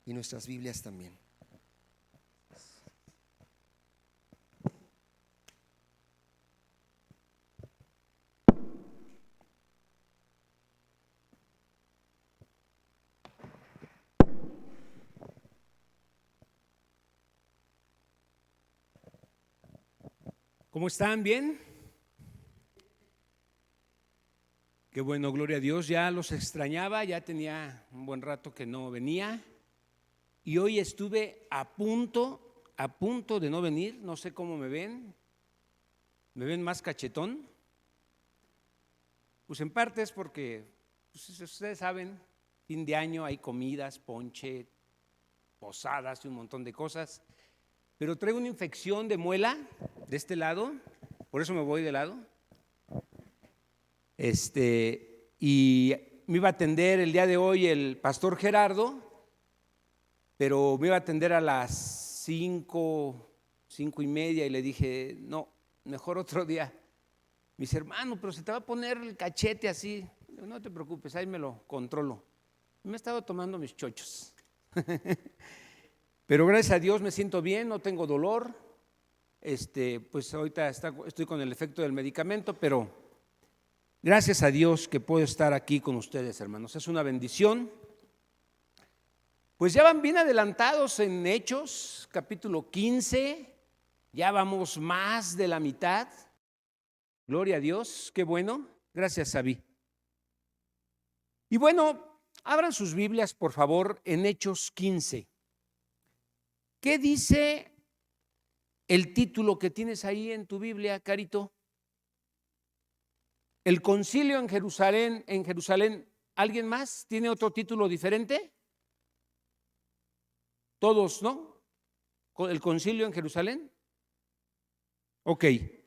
y nuestras Biblias también. ¿Cómo están? ¿Bien? Qué bueno, gloria a Dios. Ya los extrañaba, ya tenía un buen rato que no venía y hoy estuve a punto de no venir. No sé cómo me ven más cachetón. Pues en parte es porque, pues, ustedes saben, fin de año hay comidas, ponche, posadas y un montón de cosas, pero traigo una infección de muela de este lado, por eso me voy de lado. Y me iba a atender el día de hoy el pastor Gerardo, pero me iba a atender a las 5:30 y le dije, no, mejor otro día. Me dice, hermano, pero se te va a poner el cachete así. Digo, no te preocupes, ahí me lo controlo. Me he estado tomando mis chochos. Pero gracias a Dios me siento bien, no tengo dolor. Pues ahorita estoy con el efecto del medicamento, pero gracias a Dios que puedo estar aquí con ustedes, hermanos. Es una bendición. Pues ya van bien adelantados en Hechos, capítulo 15. Ya vamos más de la mitad. Gloria a Dios, qué bueno. Gracias, Sabi. Y bueno, abran sus Biblias, por favor, en Hechos 15. ¿Qué dice el título que tienes ahí en tu Biblia, Carito? El concilio en Jerusalén. ¿Alguien más tiene otro título diferente? Todos, ¿no? ¿El concilio en Jerusalén? Ok. ¿Qué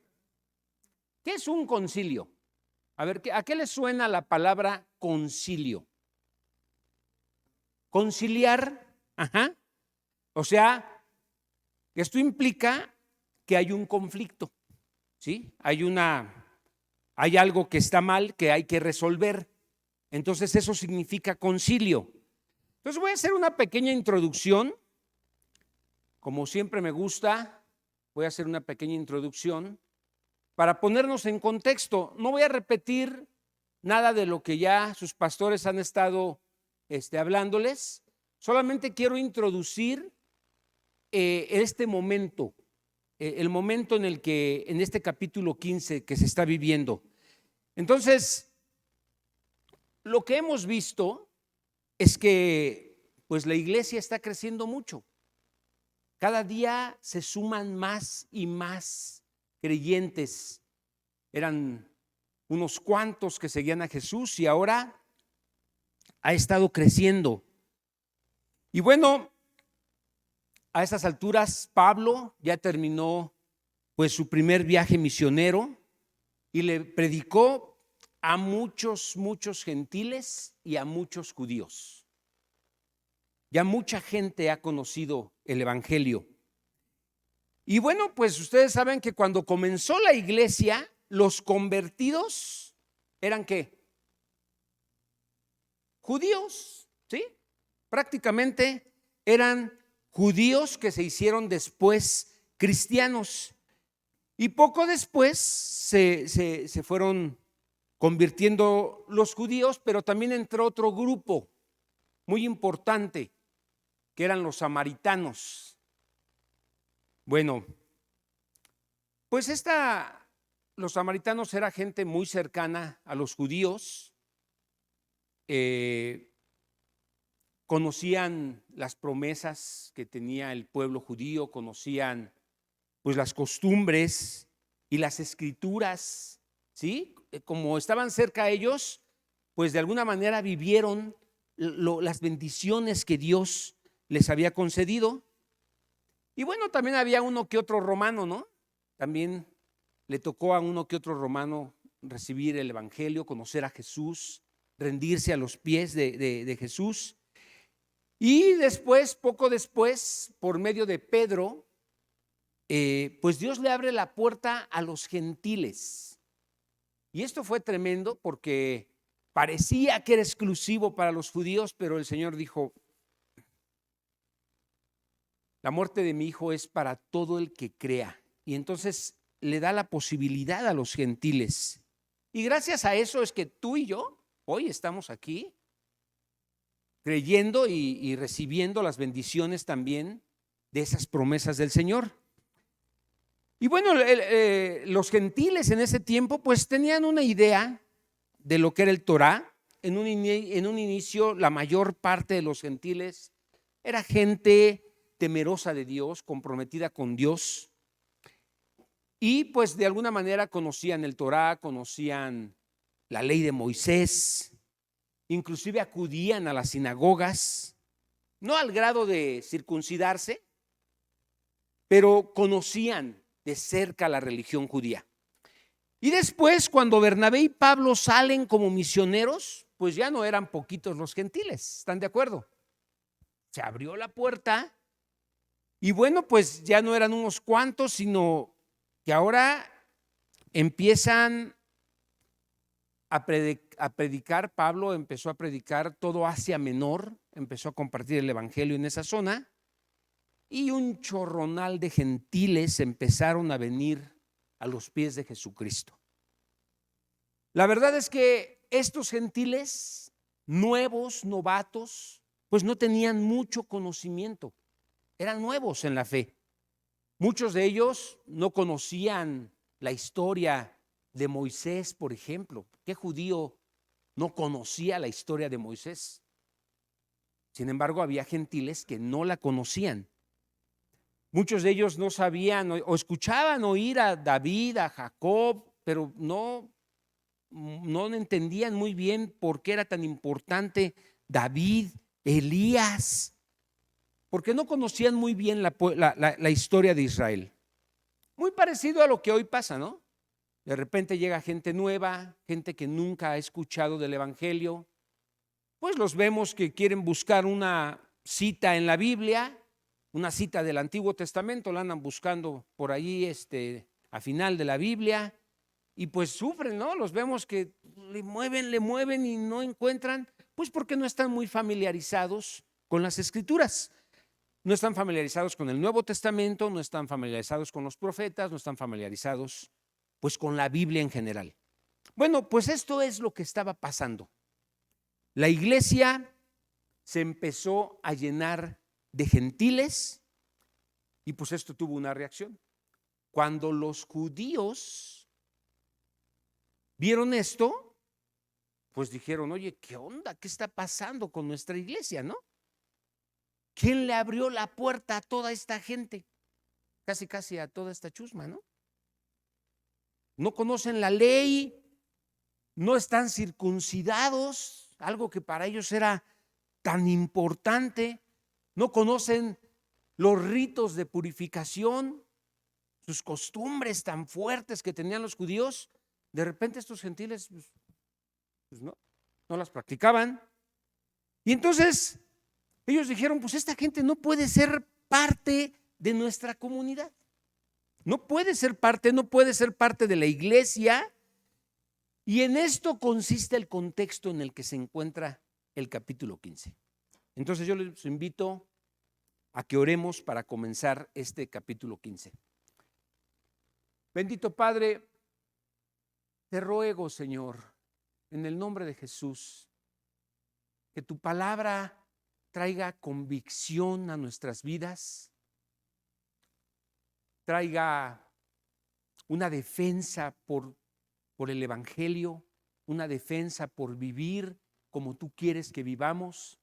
es un concilio? A ver, ¿a qué le suena la palabra concilio? Conciliar, ajá. O sea, esto implica que hay un conflicto, ¿sí? Hay algo que está mal que hay que resolver. Entonces eso significa concilio. Entonces voy a hacer una pequeña introducción. Como siempre me gusta, voy a hacer una pequeña introducción para ponernos en contexto. No voy a repetir nada de lo que ya sus pastores han estado hablándoles. Solamente quiero introducir este momento, el momento en el que, en este capítulo 15 que se está viviendo. Entonces, lo que hemos visto es que pues la iglesia está creciendo mucho. Cada día se suman más y más creyentes. Eran unos cuantos que seguían a Jesús y ahora ha estado creciendo. Y bueno, a estas alturas Pablo ya terminó pues su primer viaje misionero y le predicó a muchos gentiles y a muchos judíos. Ya mucha gente ha conocido el evangelio. Y bueno, pues ustedes saben que cuando comenzó la iglesia, los convertidos eran ¿qué? Judíos, ¿sí? Prácticamente eran judíos que se hicieron después cristianos. Y poco después se fueron convirtiendo los judíos, pero también entró otro grupo muy importante, que eran los samaritanos. Bueno, pues los samaritanos era gente muy cercana a los judíos, conocían las promesas que tenía el pueblo judío, conocían pues las costumbres y las escrituras, ¿sí? Como estaban cerca a ellos, pues de alguna manera vivieron las bendiciones que Dios les había concedido. Y bueno, también había uno que otro romano, ¿no? También le tocó a uno que otro romano recibir el evangelio, conocer a Jesús, rendirse a los pies de Jesús. Y después, poco después, por medio de Pedro, pues Dios le abre la puerta a los gentiles. Y esto fue tremendo porque parecía que era exclusivo para los judíos, pero el Señor dijo, la muerte de mi hijo es para todo el que crea. Y entonces le da la posibilidad a los gentiles. Y gracias a eso es que tú y yo hoy estamos aquí creyendo y recibiendo las bendiciones también de esas promesas del Señor. Y bueno, los gentiles en ese tiempo pues tenían una idea de lo que era el Torá. En un inicio la mayor parte de los gentiles era gente temerosa de Dios, comprometida con Dios. Y pues de alguna manera conocían el Torá, conocían la ley de Moisés, inclusive acudían a las sinagogas, no al grado de circuncidarse, pero conocían de cerca la religión judía. Y después, cuando Bernabé y Pablo salen como misioneros, pues ya no eran poquitos los gentiles, ¿están de acuerdo? Se abrió la puerta y bueno, pues ya no eran unos cuantos, sino que ahora empiezan a predicar. Pablo empezó a predicar todo Asia Menor, empezó a compartir el evangelio en esa zona y un chorronal de gentiles empezaron a venir a los pies de Jesucristo. La verdad es que estos gentiles nuevos, novatos, pues no tenían mucho conocimiento, eran nuevos en la fe. Muchos de ellos no conocían la historia de Moisés, por ejemplo. ¿Qué judío no conocía la historia de Moisés? Sin embargo, había gentiles que no la conocían. Muchos de ellos no sabían o escuchaban oír a David, a Jacob, pero no entendían muy bien por qué era tan importante David, Elías, porque no conocían muy bien la historia de Israel. Muy parecido a lo que hoy pasa, ¿no? De repente llega gente nueva, gente que nunca ha escuchado del evangelio, pues los vemos que quieren buscar una cita en la Biblia, una cita del Antiguo Testamento, la andan buscando por ahí a final de la Biblia y pues sufren, ¿no? Los vemos que le mueven y no encuentran, pues porque no están muy familiarizados con las Escrituras. No están familiarizados con el Nuevo Testamento, no están familiarizados con los profetas, no están familiarizados pues con la Biblia en general. Bueno, pues esto es lo que estaba pasando. La iglesia se empezó a llenar de gentiles y pues esto tuvo una reacción. Cuando los judíos vieron esto, pues dijeron, oye, ¿qué onda? ¿Qué está pasando con nuestra iglesia, no? ¿Quién le abrió la puerta a toda esta gente? Casi a toda esta chusma, ¿no? No conocen la ley, no están circuncidados, algo que para ellos era tan importante, no conocen los ritos de purificación, sus costumbres tan fuertes que tenían los judíos. De repente estos gentiles pues no las practicaban. Y entonces ellos dijeron, pues esta gente no puede ser parte de nuestra comunidad. No puede ser parte de la iglesia. Y en esto consiste el contexto en el que se encuentra el capítulo 15. Entonces yo les invito a que oremos para comenzar este capítulo 15. Bendito Padre, te ruego, Señor, en el nombre de Jesús, que tu palabra traiga convicción a nuestras vidas, traiga una defensa por el evangelio, una defensa por vivir como tú quieres que vivamos,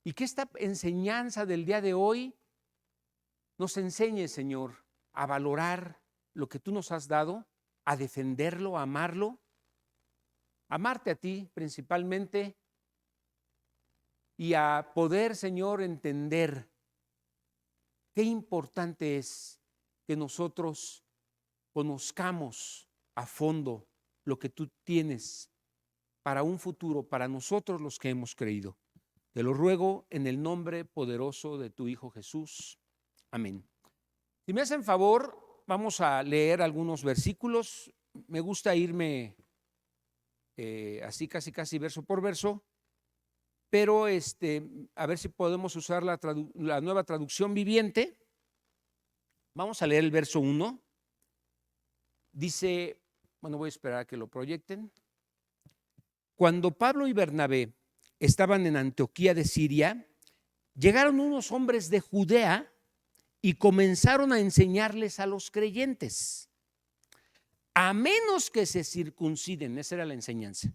y que esta enseñanza del día de hoy nos enseñe, Señor, a valorar lo que tú nos has dado, a defenderlo, a amarlo, amarte a ti principalmente, y a poder, Señor, entender qué importante es que nosotros conozcamos a fondo lo que tú tienes para un futuro, para nosotros los que hemos creído. Te lo ruego en el nombre poderoso de tu Hijo Jesús. Amén. Si me hacen favor, vamos a leer algunos versículos. Me gusta irme así casi verso por verso. pero a ver si podemos usar la nueva traducción viviente. Vamos a leer el verso 1. Dice, bueno, voy a esperar a que lo proyecten. Cuando Pablo y Bernabé estaban en Antioquía de Siria, llegaron unos hombres de Judea y comenzaron a enseñarles a los creyentes: a menos que se circunciden, esa era la enseñanza,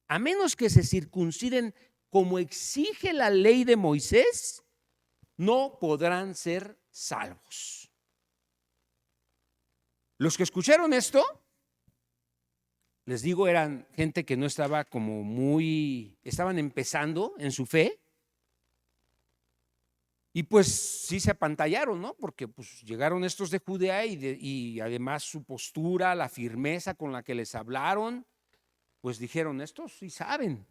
a menos que se circunciden como exige la ley de Moisés, no podrán ser salvos. Los que escucharon esto, les digo, eran gente que no estaba estaban empezando en su fe. Y pues sí se apantallaron, ¿no? Porque pues llegaron estos de Judea y además su postura, la firmeza con la que les hablaron, pues dijeron, estos sí saben.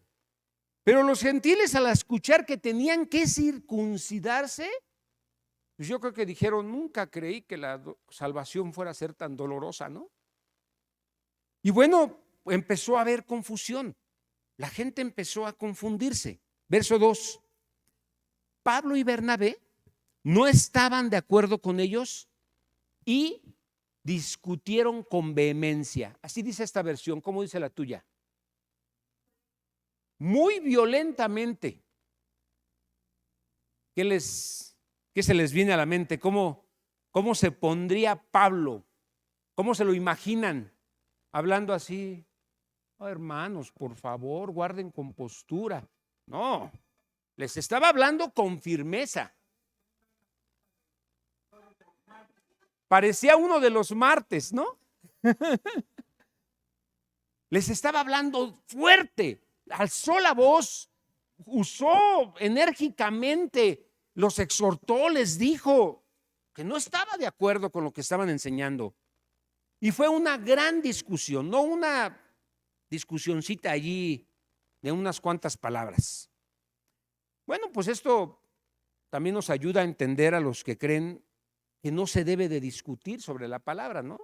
Pero los gentiles, al escuchar que tenían que circuncidarse, pues yo creo que dijeron, nunca creí que la salvación fuera a ser tan dolorosa, ¿no? Y bueno, empezó a haber confusión. La gente empezó a confundirse. Verso 2. Pablo y Bernabé no estaban de acuerdo con ellos y discutieron con vehemencia. Así dice esta versión. ¿Cómo dice la tuya? Muy violentamente. ¿Qué se les viene a la mente? ¿Cómo se pondría Pablo? ¿Cómo se lo imaginan? Hablando así, oh, hermanos, por favor, guarden compostura. No, les estaba hablando con firmeza. Parecía uno de los martes, ¿no? Les estaba hablando fuerte, alzó la voz, usó enérgicamente, los exhortó, les dijo que no estaba de acuerdo con lo que estaban enseñando. Y fue una gran discusión, no una discusioncita allí de unas cuantas palabras. Bueno, pues esto también nos ayuda a entender a los que creen que no se debe de discutir sobre la palabra, ¿no?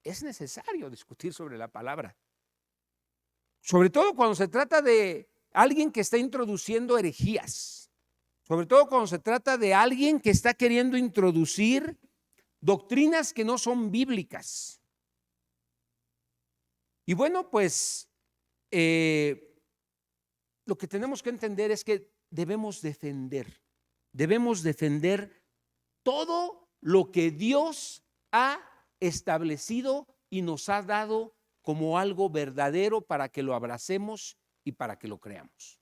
Es necesario discutir sobre la palabra. Sobre todo cuando se trata de alguien que está introduciendo herejías. Sobre todo cuando se trata de alguien que está queriendo introducir doctrinas que no son bíblicas. Y bueno, pues lo que tenemos que entender es que debemos defender todo lo que Dios ha establecido y nos ha dado como algo verdadero para que lo abracemos y para que lo creamos.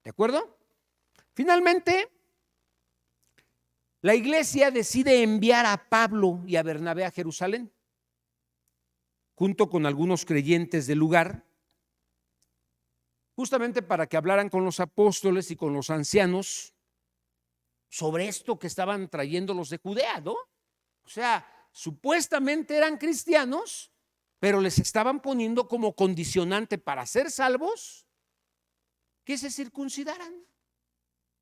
¿De acuerdo? Finalmente, la iglesia decide enviar a Pablo y a Bernabé a Jerusalén, junto con algunos creyentes del lugar, justamente para que hablaran con los apóstoles y con los ancianos sobre esto que estaban trayendo los de Judea, ¿no? O sea, supuestamente eran cristianos, pero les estaban poniendo como condicionante para ser salvos que se circuncidaran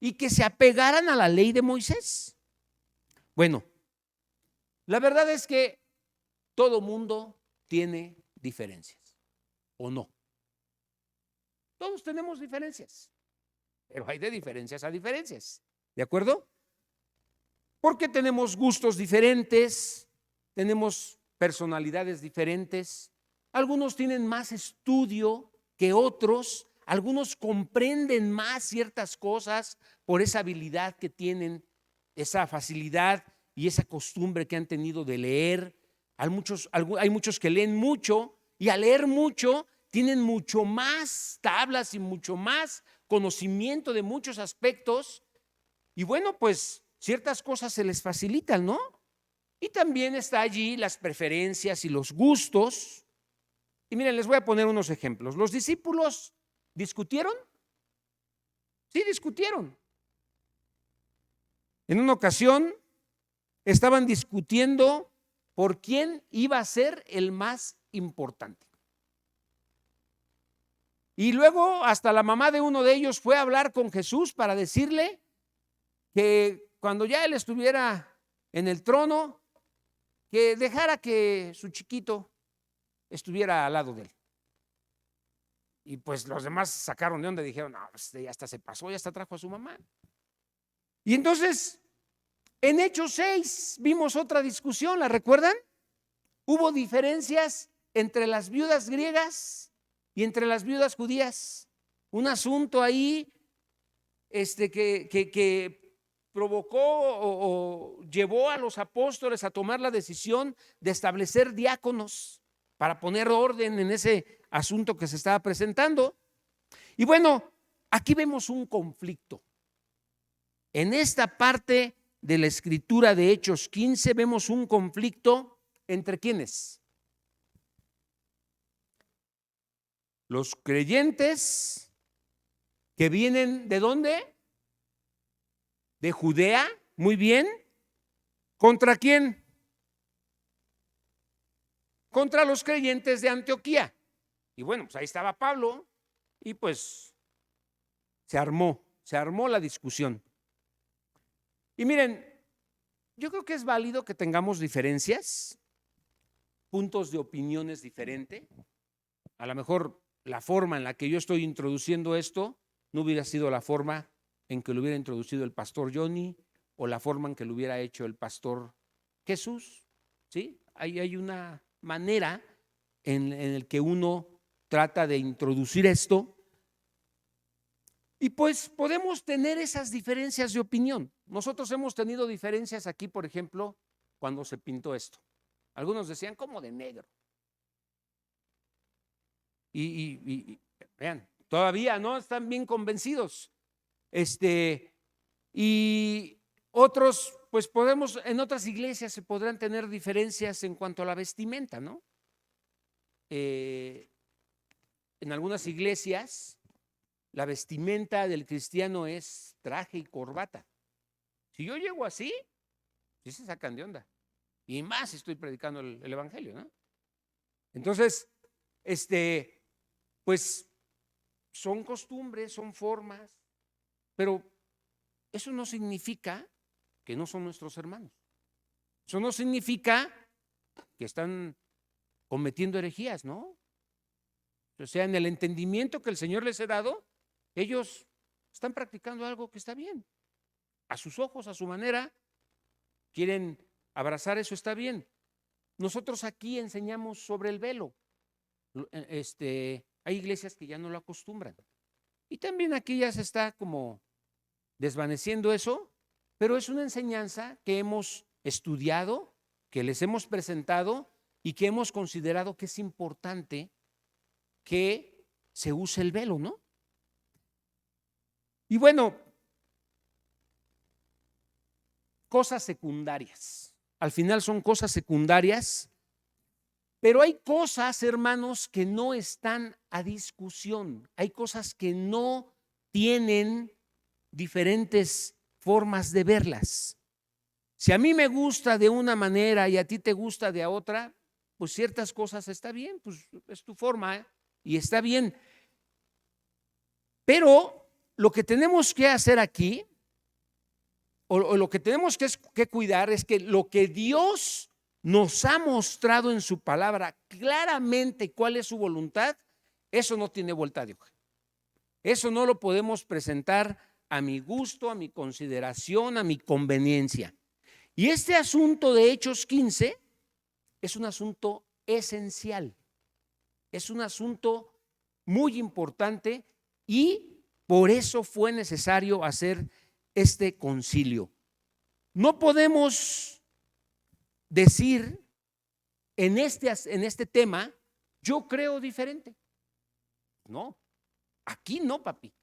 y que se apegaran a la ley de Moisés. Bueno, la verdad es que todo mundo tiene diferencias, ¿o no? Todos tenemos diferencias, pero hay de diferencias a diferencias, ¿de acuerdo? Porque tenemos gustos diferentes, tenemos personalidades diferentes, algunos tienen más estudio que otros, algunos comprenden más ciertas cosas por esa habilidad que tienen, esa facilidad y esa costumbre que han tenido de leer. Hay muchos que leen mucho y al leer mucho tienen mucho más tablas y mucho más conocimiento de muchos aspectos y bueno, pues ciertas cosas se les facilitan, ¿no? Y también está allí las preferencias y los gustos. Y miren, les voy a poner unos ejemplos. ¿Los discípulos discutieron? Sí, discutieron. En una ocasión estaban discutiendo por quién iba a ser el más importante. Y luego hasta la mamá de uno de ellos fue a hablar con Jesús para decirle que cuando ya él estuviera en el trono, que dejara que su chiquito estuviera al lado de él. Y pues los demás sacaron de onda y dijeron, no, pues ya hasta se pasó, ya hasta trajo a su mamá. Y entonces, en Hechos 6 vimos otra discusión, ¿la recuerdan? Hubo diferencias entre las viudas griegas y entre las viudas judías. Un asunto ahí que provocó o llevó a los apóstoles a tomar la decisión de establecer diáconos para poner orden en ese asunto que se estaba presentando. Y bueno, aquí vemos un conflicto. En esta parte de la escritura de Hechos 15 vemos un conflicto entre ¿quiénes? Los creyentes que vienen ¿de dónde? De Judea, muy bien. ¿Contra quién? Contra los creyentes de Antioquía. Y bueno, pues ahí estaba Pablo y pues se armó la discusión. Y miren, yo creo que es válido que tengamos diferencias, puntos de opiniones diferentes. A lo mejor la forma en la que yo estoy introduciendo esto no hubiera sido la forma en que lo hubiera introducido el pastor Johnny o la forma en que lo hubiera hecho el pastor Jesús, ¿sí? Hay una manera en el que uno trata de introducir esto y pues podemos tener esas diferencias de opinión. Nosotros hemos tenido diferencias aquí, por ejemplo, cuando se pintó esto. Algunos decían, ¿cómo de negro? Y vean, todavía no están bien convencidos. Y otros, pues podemos, en otras iglesias se podrán tener diferencias en cuanto a la vestimenta, ¿no? En algunas iglesias la vestimenta del cristiano es traje y corbata. Si yo llego así, sí se sacan de onda. Y más si estoy predicando el evangelio, ¿no? Entonces, pues son costumbres, son formas, pero eso no significa que no son nuestros hermanos. Eso no significa que están cometiendo herejías, ¿no? O sea, en el entendimiento que el Señor les ha dado, ellos están practicando algo que está bien. A sus ojos, a su manera, quieren abrazar eso, está bien. Nosotros aquí enseñamos sobre el velo. Hay iglesias que ya no lo acostumbran. Y también aquí ya se está como desvaneciendo eso, pero es una enseñanza que hemos estudiado, que les hemos presentado y que hemos considerado que es importante que se use el velo, ¿no? Y bueno, cosas secundarias. Al final son cosas secundarias, pero hay cosas, hermanos, que no están a discusión. Hay cosas que no tienen diferentes formas de verlas. Si a mí me gusta de una manera y a ti te gusta de otra, pues ciertas cosas está bien, pues es tu forma, ¿eh? Y está bien. Pero lo que tenemos que hacer aquí, o lo que tenemos que cuidar, es que lo que Dios nos ha mostrado en su palabra claramente cuál es su voluntad, eso no tiene vuelta de hoja. Eso no lo podemos presentar a mi gusto, a mi consideración, a mi conveniencia. Y este asunto de Hechos 15 es un asunto esencial, es un asunto muy importante y por eso fue necesario hacer este concilio. No podemos decir en este tema, yo creo diferente. No, aquí no, papi,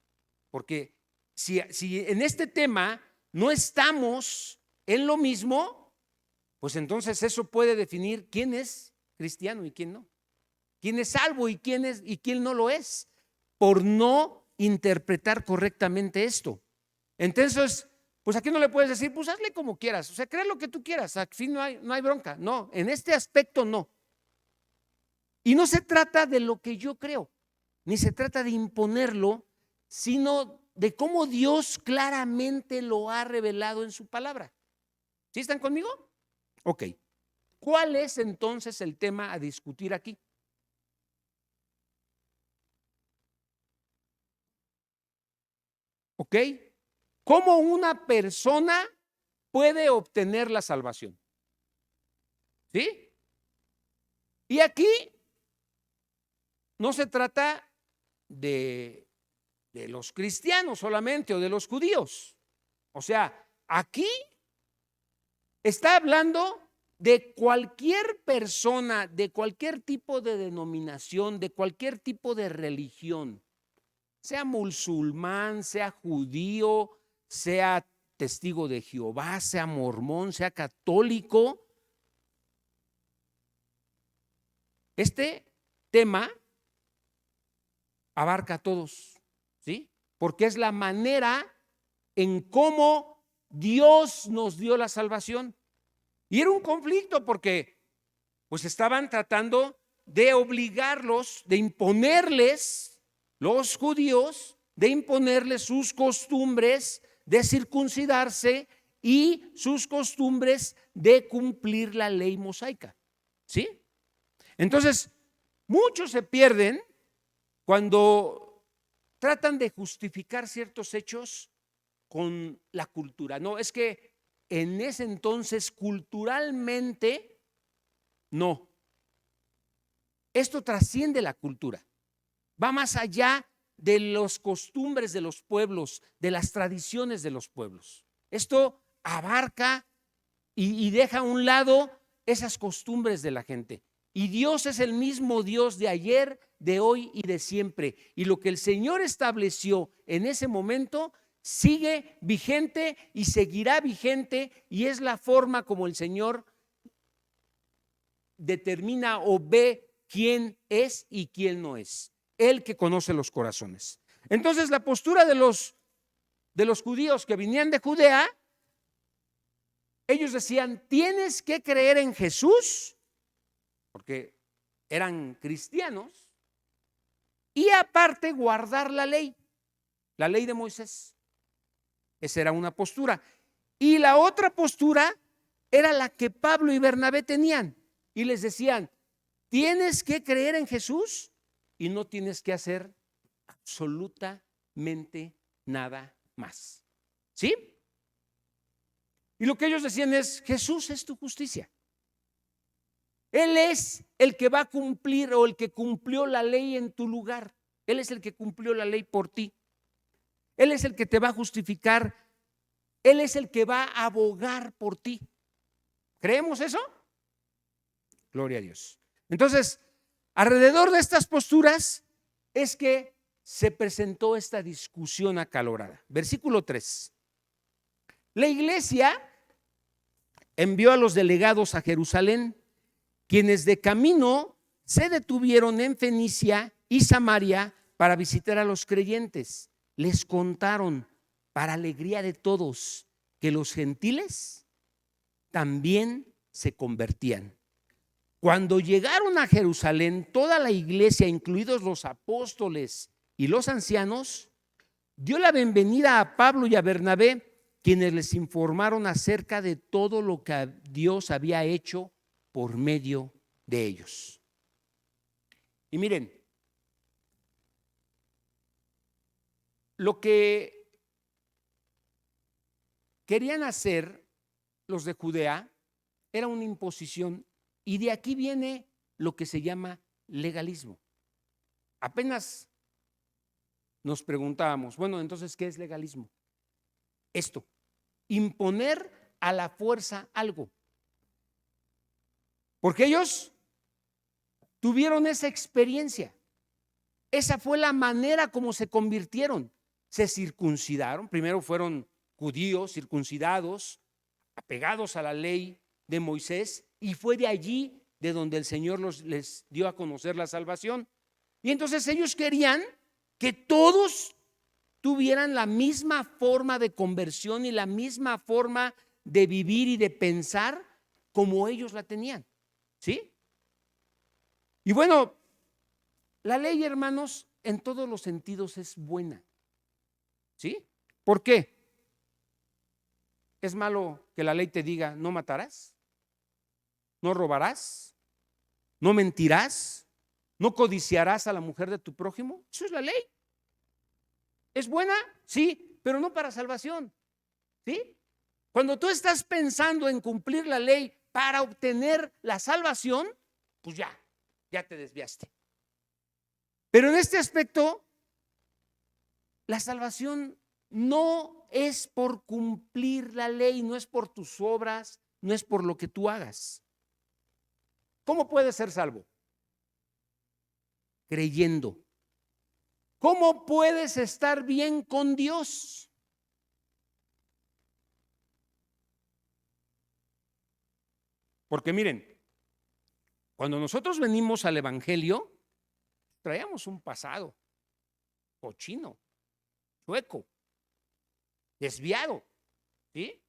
porque si en este tema no estamos en lo mismo, pues entonces eso puede definir quién es cristiano y quién no, quién es salvo y quién no lo es, por no interpretar correctamente esto. Entonces, pues aquí no le puedes decir, pues hazle como quieras, o sea, crea lo que tú quieras, al fin no hay bronca. No, en este aspecto no. Y no se trata de lo que yo creo, ni se trata de imponerlo, sino de cómo Dios claramente lo ha revelado en su palabra. ¿Sí están conmigo? Ok. ¿Cuál es entonces el tema a discutir aquí? ¿Ok? ¿Cómo una persona puede obtener la salvación? ¿Sí? Y aquí no se trata de los cristianos solamente o de los judíos. O sea, aquí está hablando de cualquier persona, de cualquier tipo de denominación, de cualquier tipo de religión, sea musulmán, sea judío, sea testigo de Jehová, sea mormón, sea católico. Este tema abarca a todos, ¿sí? Porque es la manera en cómo Dios nos dio la salvación. Y era un conflicto porque pues estaban tratando de obligarlos, de imponerles, los judíos, de imponerles sus costumbres de circuncidarse y sus costumbres de cumplir la ley mosaica, ¿sí? Entonces, muchos se pierden cuando tratan de justificar ciertos hechos con la cultura. No, es que en ese entonces culturalmente no. Esto trasciende la cultura, va más allá de las costumbres de los pueblos, de las tradiciones de los pueblos. Esto abarca y deja a un lado esas costumbres de la gente. Y Dios es el mismo Dios de ayer, de hoy y de siempre. Y lo que el Señor estableció en ese momento sigue vigente y seguirá vigente, y es la forma como el Señor determina o ve quién es y quién no es. Él que conoce los corazones. Entonces la postura de los judíos que venían de Judea, ellos decían, tienes que creer en Jesús, porque eran cristianos, y aparte guardar la ley de Moisés. Esa era una postura. Y la otra postura era la que Pablo y Bernabé tenían. Y les decían, tienes que creer en Jesús y no tienes que hacer absolutamente nada más. ¿Sí? Y lo que ellos decían es, Jesús es tu justicia. Él es el que va a cumplir o el que cumplió la ley en tu lugar. Él es el que cumplió la ley por ti. Él es el que te va a justificar. Él es el que va a abogar por ti. ¿Creemos eso? Gloria a Dios. Entonces, alrededor de estas posturas es que se presentó esta discusión acalorada. Versículo 3. La iglesia envió a los delegados a Jerusalén, quienes de camino se detuvieron en Fenicia y Samaria para visitar a los creyentes. Les contaron, para alegría de todos, que los gentiles también se convertían. Cuando llegaron a Jerusalén, toda la iglesia, incluidos los apóstoles y los ancianos, dio la bienvenida a Pablo y a Bernabé, quienes les informaron acerca de todo lo que Dios había hecho por medio de ellos. Y miren, lo que querían hacer los de Judea era una imposición, y de aquí viene lo que se llama legalismo. Apenas nos preguntábamos, bueno, entonces, ¿qué es legalismo? Esto, imponer a la fuerza algo. Porque ellos tuvieron esa experiencia. Esa fue la manera como se convirtieron. Se circuncidaron, primero fueron judíos circuncidados, apegados a la ley de Moisés, y fue de allí de donde el Señor les dio a conocer la salvación. Y entonces ellos querían que todos tuvieran la misma forma de conversión y la misma forma de vivir y de pensar como ellos la tenían. ¿Sí? Y bueno, la ley, hermanos, en todos los sentidos es buena. ¿Sí? ¿Por qué? ¿Es malo que la ley te diga no matarás? ¿No robarás? ¿No mentirás? ¿No codiciarás a la mujer de tu prójimo? Eso es la ley. ¿Es buena? Sí. pero no para salvación. ¿Sí? Cuando tú estás pensando en cumplir la ley para obtener la salvación, pues ya te desviaste. Pero en este aspecto, la salvación no es por cumplir la ley, no es por tus obras, no es por lo que tú hagas. ¿Cómo puedes ser salvo? Creyendo. ¿Cómo puedes estar bien con Dios? Porque miren, cuando nosotros venimos al Evangelio, traíamos un pasado cochino, chueco, desviado, ¿sí?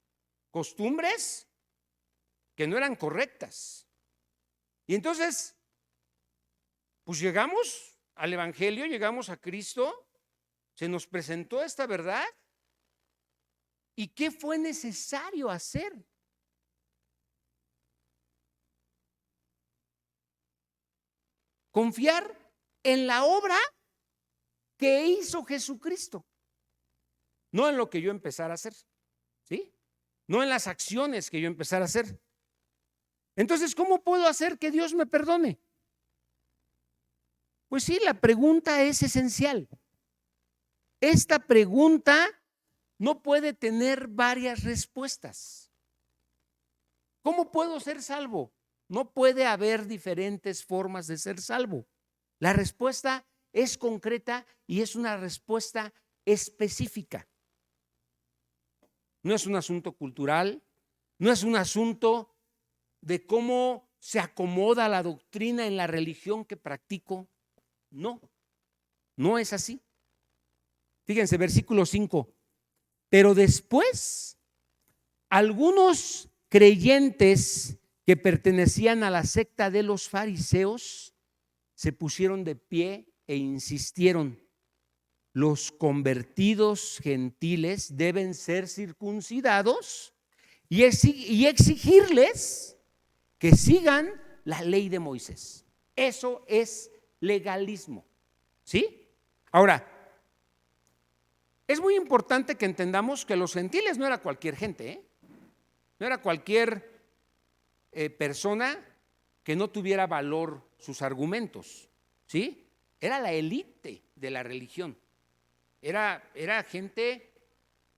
Costumbres que no eran correctas. Y entonces, pues llegamos al Evangelio, llegamos a Cristo, se nos presentó esta verdad. ¿Y qué fue necesario hacer? Confiar en la obra que hizo Jesucristo, no en lo que yo empezara a hacer, ¿sí? No en las acciones que yo empezara a hacer. Entonces, ¿cómo puedo hacer que Dios me perdone? Pues sí, la pregunta es esencial. Esta pregunta no puede tener varias respuestas. ¿Cómo puedo ser salvo? No puede haber diferentes formas de ser salvo. La respuesta es concreta y es una respuesta específica. No es un asunto cultural, no es un asunto de cómo se acomoda la doctrina en la religión que practico. No, no es así. Fíjense, versículo 5. Pero después, algunos creyentes que pertenecían a la secta de los fariseos se pusieron de pie e insistieron: los convertidos gentiles deben ser circuncidados y exigirles que sigan la ley de Moisés. Eso es legalismo, ¿sí? Ahora, es muy importante que entendamos que los gentiles no era cualquier gente, ¿eh? No era cualquier persona que no tuviera valor sus argumentos, ¿sí? Era la élite de la religión. Era gente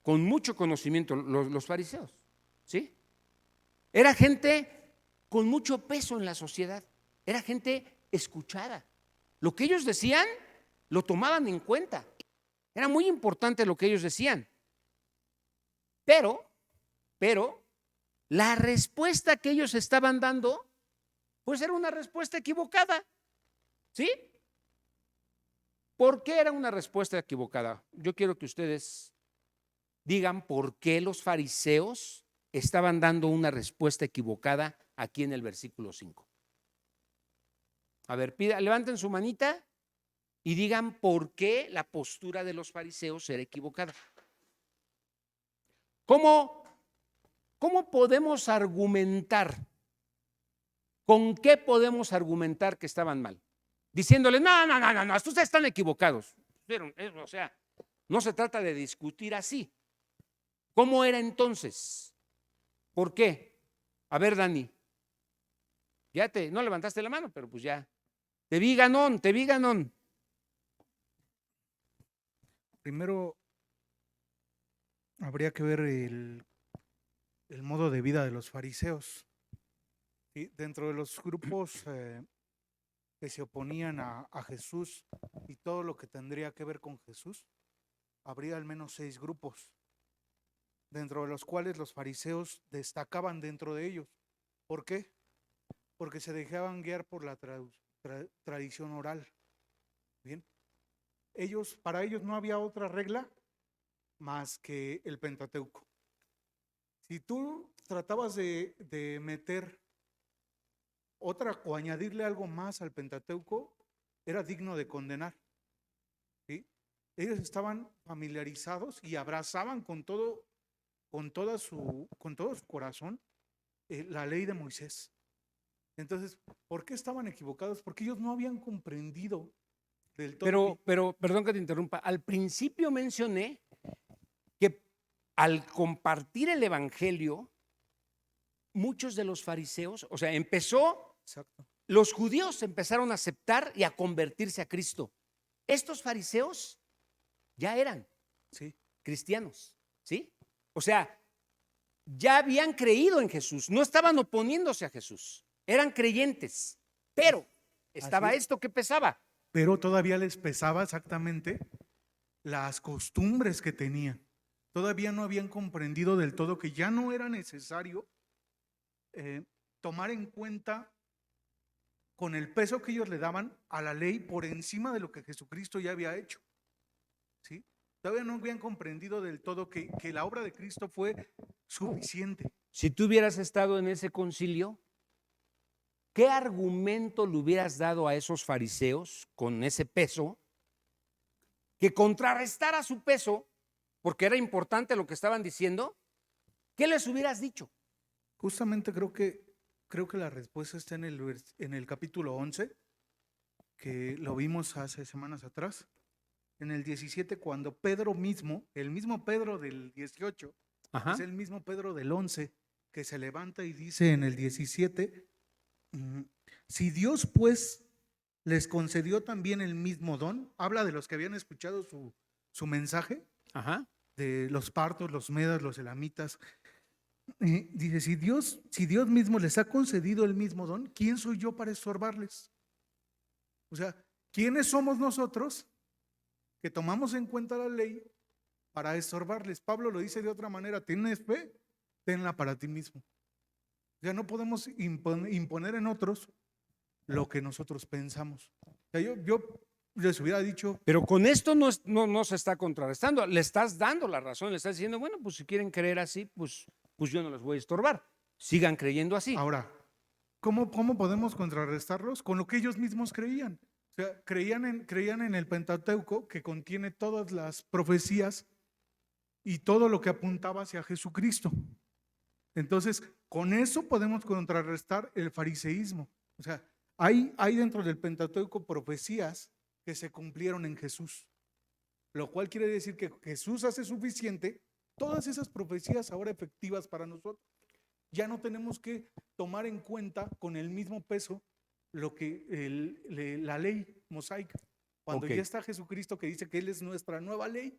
con mucho conocimiento, los fariseos, ¿sí? Era gente con mucho peso en la sociedad, era gente escuchada. Lo que ellos decían lo tomaban en cuenta. Era muy importante lo que ellos decían. Pero la respuesta que ellos estaban dando, pues era una respuesta equivocada, ¿sí? ¿Por qué era una respuesta equivocada? Yo quiero que ustedes digan por qué los fariseos estaban dando una respuesta equivocada aquí en el versículo 5. A ver, levanten su manita y digan por qué la postura de los fariseos era equivocada. ¿Cómo podemos argumentar? ¿Con qué podemos argumentar que estaban mal? Diciéndoles, no, ustedes están equivocados. O sea, no se trata de discutir así. ¿Cómo era entonces? ¿Por qué? A ver, Dani, no levantaste la mano, pero pues ya. Te vi ganón. Primero, habría que ver el modo de vida de los fariseos. ¿Sí? Dentro de los grupos que se oponían a Jesús y todo lo que tendría que ver con Jesús, habría al menos 6 grupos, dentro de los cuales los fariseos destacaban dentro de ellos. ¿Por qué? Porque se dejaban guiar por la tradición oral. Bien, para ellos no había otra regla más que el Pentateuco. Si tú tratabas de meter otra o añadirle algo más al Pentateuco, era digno de condenar, ¿sí? Ellos estaban familiarizados y abrazaban con todo su corazón la ley de Moisés. Entonces, ¿por qué estaban equivocados? Porque ellos no habían comprendido del todo. Pero perdón que te interrumpa. Al principio mencioné al compartir el evangelio, muchos de los fariseos, o sea, Exacto. los judíos empezaron a aceptar y a convertirse a Cristo. Estos fariseos ya eran Sí. cristianos, ¿sí? O sea, ya habían creído en Jesús, no estaban oponiéndose a Jesús, eran creyentes, pero estaba Así es. esto que pesaba. Pero todavía les pesaba exactamente las costumbres que tenían. Todavía no habían comprendido del todo que ya no era necesario tomar en cuenta con el peso que ellos le daban a la ley por encima de lo que Jesucristo ya había hecho. ¿Sí? Todavía no habían comprendido del todo que la obra de Cristo fue suficiente. Si tú hubieras estado en ese concilio, ¿qué argumento le hubieras dado a esos fariseos con ese peso que contrarrestara su peso, porque era importante lo que estaban diciendo? ¿Qué les hubieras dicho? Justamente creo que la respuesta está en el capítulo 11, que lo vimos hace semanas atrás. En el 17, cuando Pedro mismo, el mismo Pedro del 18, Ajá. es el mismo Pedro del 11, que se levanta y dice en el 17, si Dios pues les concedió también el mismo don, habla de los que habían escuchado su mensaje, Ajá. de los partos, los medas, los elamitas. Dice, si Dios mismo les ha concedido el mismo don, ¿quién soy yo para estorbarles? O sea, ¿quiénes somos nosotros que tomamos en cuenta la ley para estorbarles? Pablo lo dice de otra manera: ¿tienes fe? Tenla para ti mismo. O sea, no podemos imponer en otros lo que nosotros pensamos. O sea, yo les hubiera dicho, Pero con esto no se está contrarrestando, le estás dando la razón, le estás diciendo, bueno, pues si quieren creer así, pues yo no les voy a estorbar, sigan creyendo así. ahora, ¿cómo podemos contrarrestarlos? Con lo que ellos mismos creían. O sea, creían en el Pentateuco, que contiene todas las profecías y todo lo que apuntaba hacia Jesucristo. Entonces, con eso podemos contrarrestar el fariseísmo. O sea, hay dentro del Pentateuco profecías que se cumplieron en Jesús, lo cual quiere decir que Jesús hace suficiente todas esas profecías ahora efectivas para nosotros. Ya no tenemos que tomar en cuenta con el mismo peso lo que la ley mosaica. Cuando Ok. ya está Jesucristo, que dice que Él es nuestra nueva ley.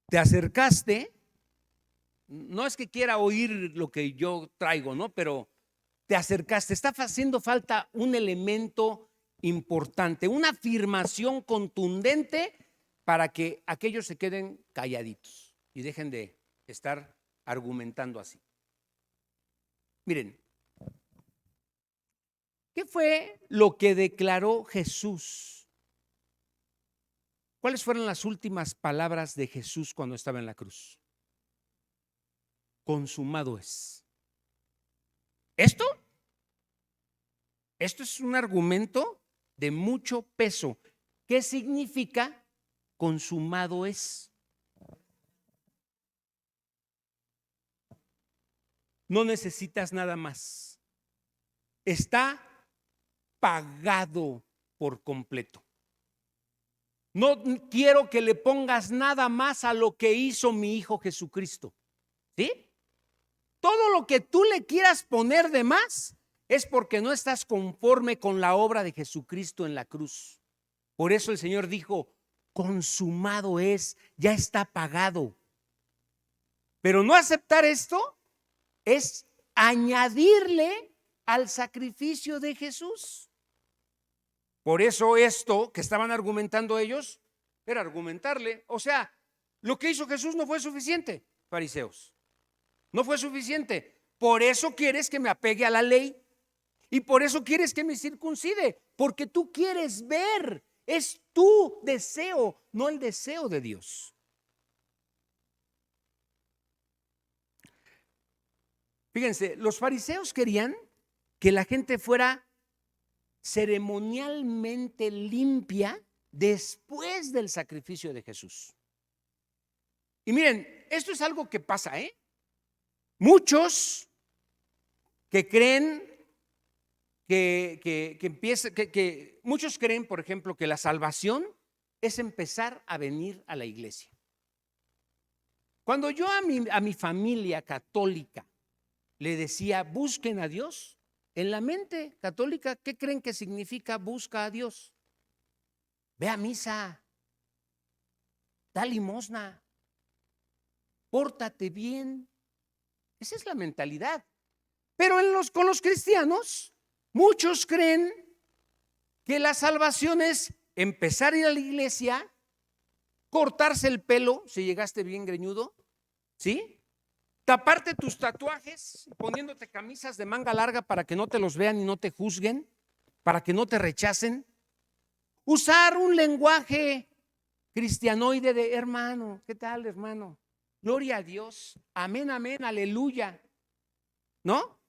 Te acercaste, no es que quiera oír lo que yo traigo, ¿no? Pero te acercaste, está haciendo falta un elemento importante, una afirmación contundente para que aquellos se queden calladitos y dejen de estar argumentando así. Miren, ¿qué fue lo que declaró Jesús? ¿Cuáles fueron las últimas palabras de Jesús cuando estaba en la cruz? Consumado es. Esto es un argumento de mucho peso. ¿Qué significa consumado es? No necesitas nada más. Está pagado por completo. No quiero que le pongas nada más a lo que hizo mi Hijo Jesucristo. ¿Sí? Todo lo que tú le quieras poner de más es porque no estás conforme con la obra de Jesucristo en la cruz. Por eso el Señor dijo, consumado es, ya está pagado. Pero no aceptar esto es añadirle al sacrificio de Jesús. Por eso esto que estaban argumentando ellos era argumentarle. O sea, lo que hizo Jesús no fue suficiente, fariseos. No fue suficiente. Por eso quieres que me apegue a la ley y por eso quieres que me circuncide, porque tú quieres ver. Es tu deseo, no el deseo de Dios. Fíjense, los fariseos querían que la gente fuera ceremonialmente limpia después del sacrificio de Jesús. Y miren, esto es algo que pasa, ¿eh? Muchos que creen muchos creen, por ejemplo, que la salvación es empezar a venir a la iglesia. Cuando yo a mi familia católica le decía, busquen a Dios, en la mente católica, ¿qué creen que significa busca a Dios? Ve a misa, da limosna, pórtate bien. Esa es la mentalidad. Pero con los cristianos, muchos creen que la salvación es empezar a ir a la iglesia, cortarse el pelo, si llegaste bien greñudo, ¿sí? Taparte tus tatuajes, poniéndote camisas de manga larga para que no te los vean y no te juzguen, para que no te rechacen. Usar un lenguaje cristianoide de hermano, ¿qué tal, hermano? Gloria a Dios, amén, amén, aleluya. ¿No?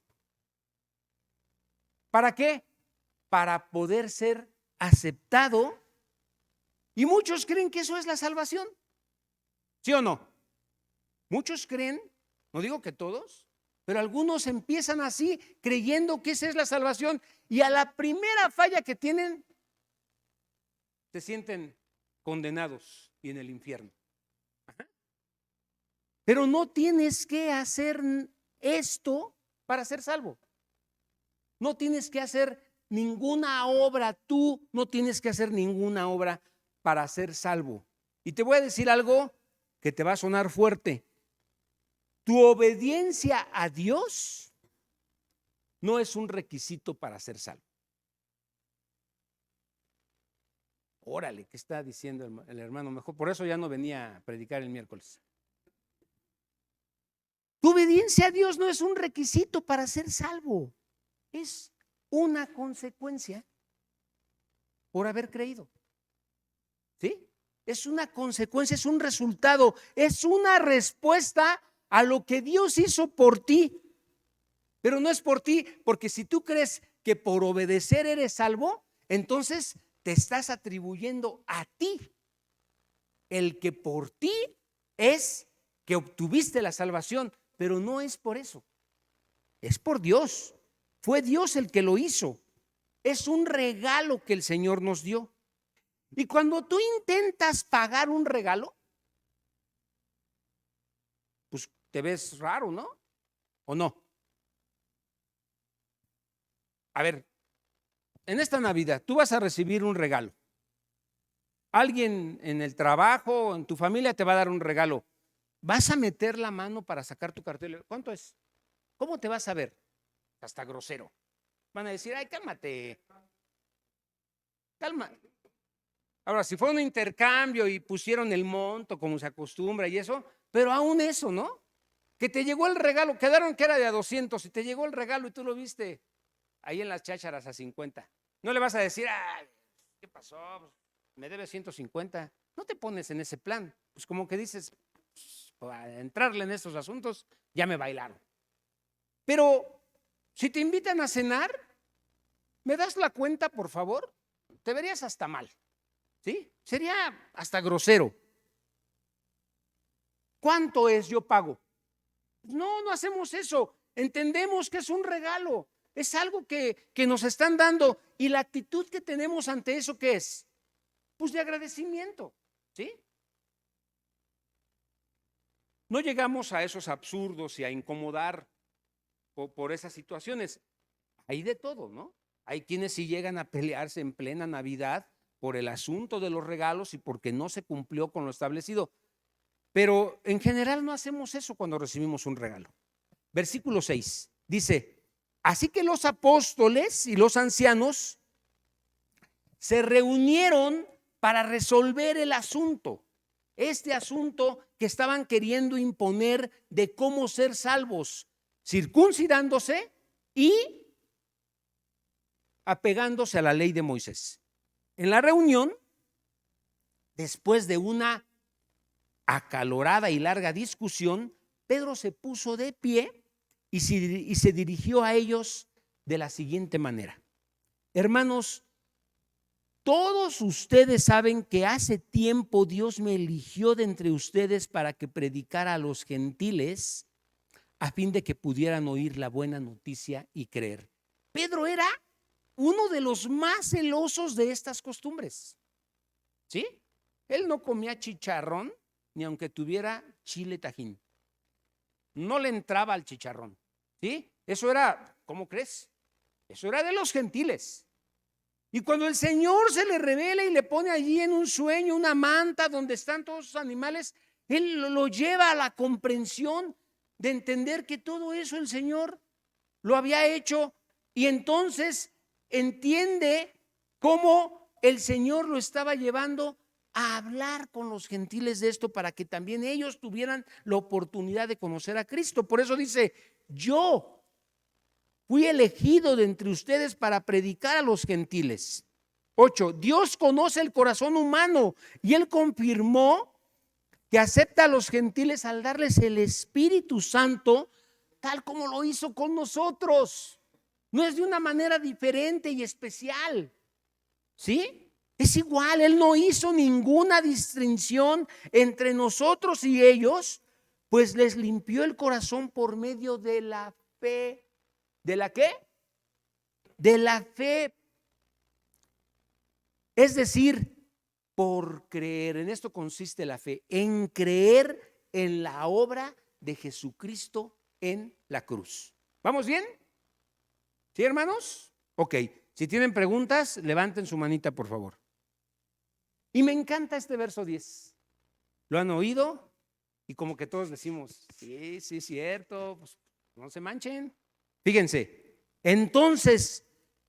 ¿Para qué? Para poder ser aceptado. Y muchos creen que eso es la salvación. ¿Sí o no? Muchos creen, no digo que todos, pero algunos empiezan así, creyendo que esa es la salvación. Y a la primera falla que tienen, se sienten condenados y en el infierno. Ajá. Pero no tienes que hacer esto para ser salvo. No tienes que hacer ninguna obra, tú no tienes que hacer ninguna obra para ser salvo. Y te voy a decir algo que te va a sonar fuerte. Tu obediencia a Dios no es un requisito para ser salvo. Órale, ¿qué está diciendo el hermano? Mejor, por eso ya no venía a predicar el miércoles. Tu obediencia a Dios no es un requisito para ser salvo. Es una consecuencia por haber creído. ¿Sí? Es una consecuencia, es un resultado, es una respuesta a lo que Dios hizo por ti. Pero no es por ti, porque si tú crees que por obedecer eres salvo, entonces te estás atribuyendo a ti el que por ti es que obtuviste la salvación, pero no es por eso, es por Dios. Fue Dios el que lo hizo. Es un regalo que el Señor nos dio. Y cuando tú intentas pagar un regalo, pues te ves raro, ¿no? ¿O no? A ver, en esta Navidad tú vas a recibir un regalo. Alguien en el trabajo, en tu familia te va a dar un regalo. ¿Vas a meter la mano para sacar tu cartel? ¿Cuánto es? ¿Cómo te vas a ver? Hasta grosero. Van a decir, ay, cálmate. Calma. Ahora, si fue un intercambio y pusieron el monto como se acostumbra y eso, pero aún eso, ¿no? Que te llegó el regalo, quedaron que era de a 200 y te llegó el regalo y tú lo viste ahí en las chácharas a 50. No le vas a decir, ay, ¿qué pasó? Me debe 150. No te pones en ese plan. Pues como que dices, pues, para entrarle en estos asuntos, ya me bailaron. Pero si te invitan a cenar, ¿me das la cuenta, por favor? Te verías hasta mal, ¿sí? Sería hasta grosero. ¿Cuánto es? Yo pago. No, no hacemos eso. Entendemos que es un regalo. Es algo que nos están dando. Y la actitud que tenemos ante eso, ¿qué es? Pues de agradecimiento, ¿sí? No llegamos a esos absurdos y a incomodar por esas situaciones. Hay de todo, ¿no? Hay quienes sí llegan a pelearse en plena Navidad por el asunto de los regalos y porque no se cumplió con lo establecido. Pero en general no hacemos eso cuando recibimos un regalo. Versículo 6 dice, así que los apóstoles y los ancianos se reunieron para resolver el asunto. Este asunto que estaban queriendo imponer de cómo ser salvos, circuncidándose y apegándose a la ley de Moisés. En la reunión, después de una acalorada y larga discusión, Pedro se puso de pie y se dirigió a ellos de la siguiente manera. Hermanos, todos ustedes saben que hace tiempo Dios me eligió de entre ustedes para que predicara a los gentiles a fin de que pudieran oír la buena noticia y creer. Pedro era uno de los más celosos de estas costumbres, ¿sí? Él no comía chicharrón ni aunque tuviera chile tajín. No le entraba al chicharrón, ¿sí? Eso era, ¿cómo crees? Eso era de los gentiles. Y cuando el Señor se le revela y le pone allí en un sueño una manta donde están todos los animales, Él lo lleva a la comprensión de entender que todo eso el Señor lo había hecho, y entonces entiende cómo el Señor lo estaba llevando a hablar con los gentiles de esto para que también ellos tuvieran la oportunidad de conocer a Cristo. Por eso dice, yo fui elegido de entre ustedes para predicar a los gentiles. 8. Dios conoce el corazón humano y Él confirmó que acepta a los gentiles al darles el Espíritu Santo, tal como lo hizo con nosotros. No es de una manera diferente y especial, ¿sí? Es igual, Él no hizo ninguna distinción entre nosotros y ellos, pues les limpió el corazón por medio de la fe. ¿De la qué? De la fe. Es decir, por creer. En esto consiste la fe, en creer en la obra de Jesucristo en la cruz. ¿Vamos bien? ¿Sí, hermanos? Ok, si tienen preguntas, levanten su manita, por favor. Y me encanta este verso 10. ¿Lo han oído? Y como que todos decimos, sí, sí, cierto, pues no se manchen. Fíjense, entonces,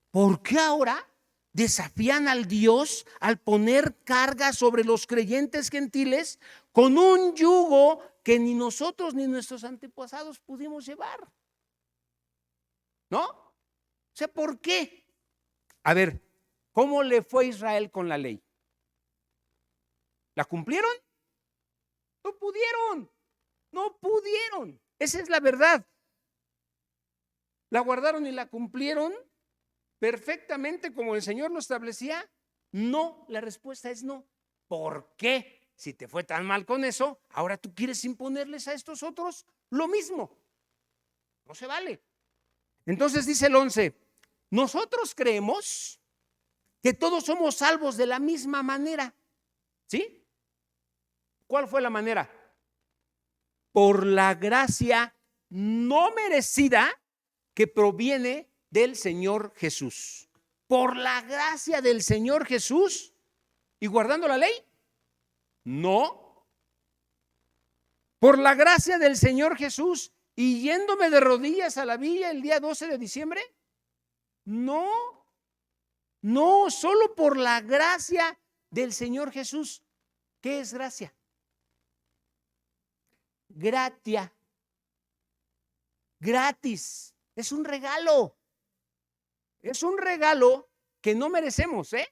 ¿por qué ahora desafían al Dios al poner carga sobre los creyentes gentiles con un yugo que ni nosotros ni nuestros antepasados pudimos llevar? ¿No? O sea, ¿por qué? A ver, ¿cómo le fue a Israel con la ley? ¿La cumplieron? No pudieron, no pudieron. Esa es la verdad. ¿La guardaron y la cumplieron perfectamente como el Señor lo establecía? No, la respuesta es no. ¿Por qué? Si te fue tan mal con eso, ahora tú quieres imponerles a estos otros lo mismo. No se vale. Entonces dice el 11, nosotros creemos que todos somos salvos de la misma manera. ¿Sí? ¿Cuál fue la manera? Por la gracia no merecida que proviene del Señor Jesús. Por la gracia del Señor Jesús. ¿Y guardando la ley? No. Por la gracia del Señor Jesús y yéndome de rodillas a la villa el día 12 de diciembre. No. No, solo por la gracia del Señor Jesús. ¿Qué es gracia? Gratia. Gratis. Es un regalo. Es un regalo que no merecemos, ¿eh?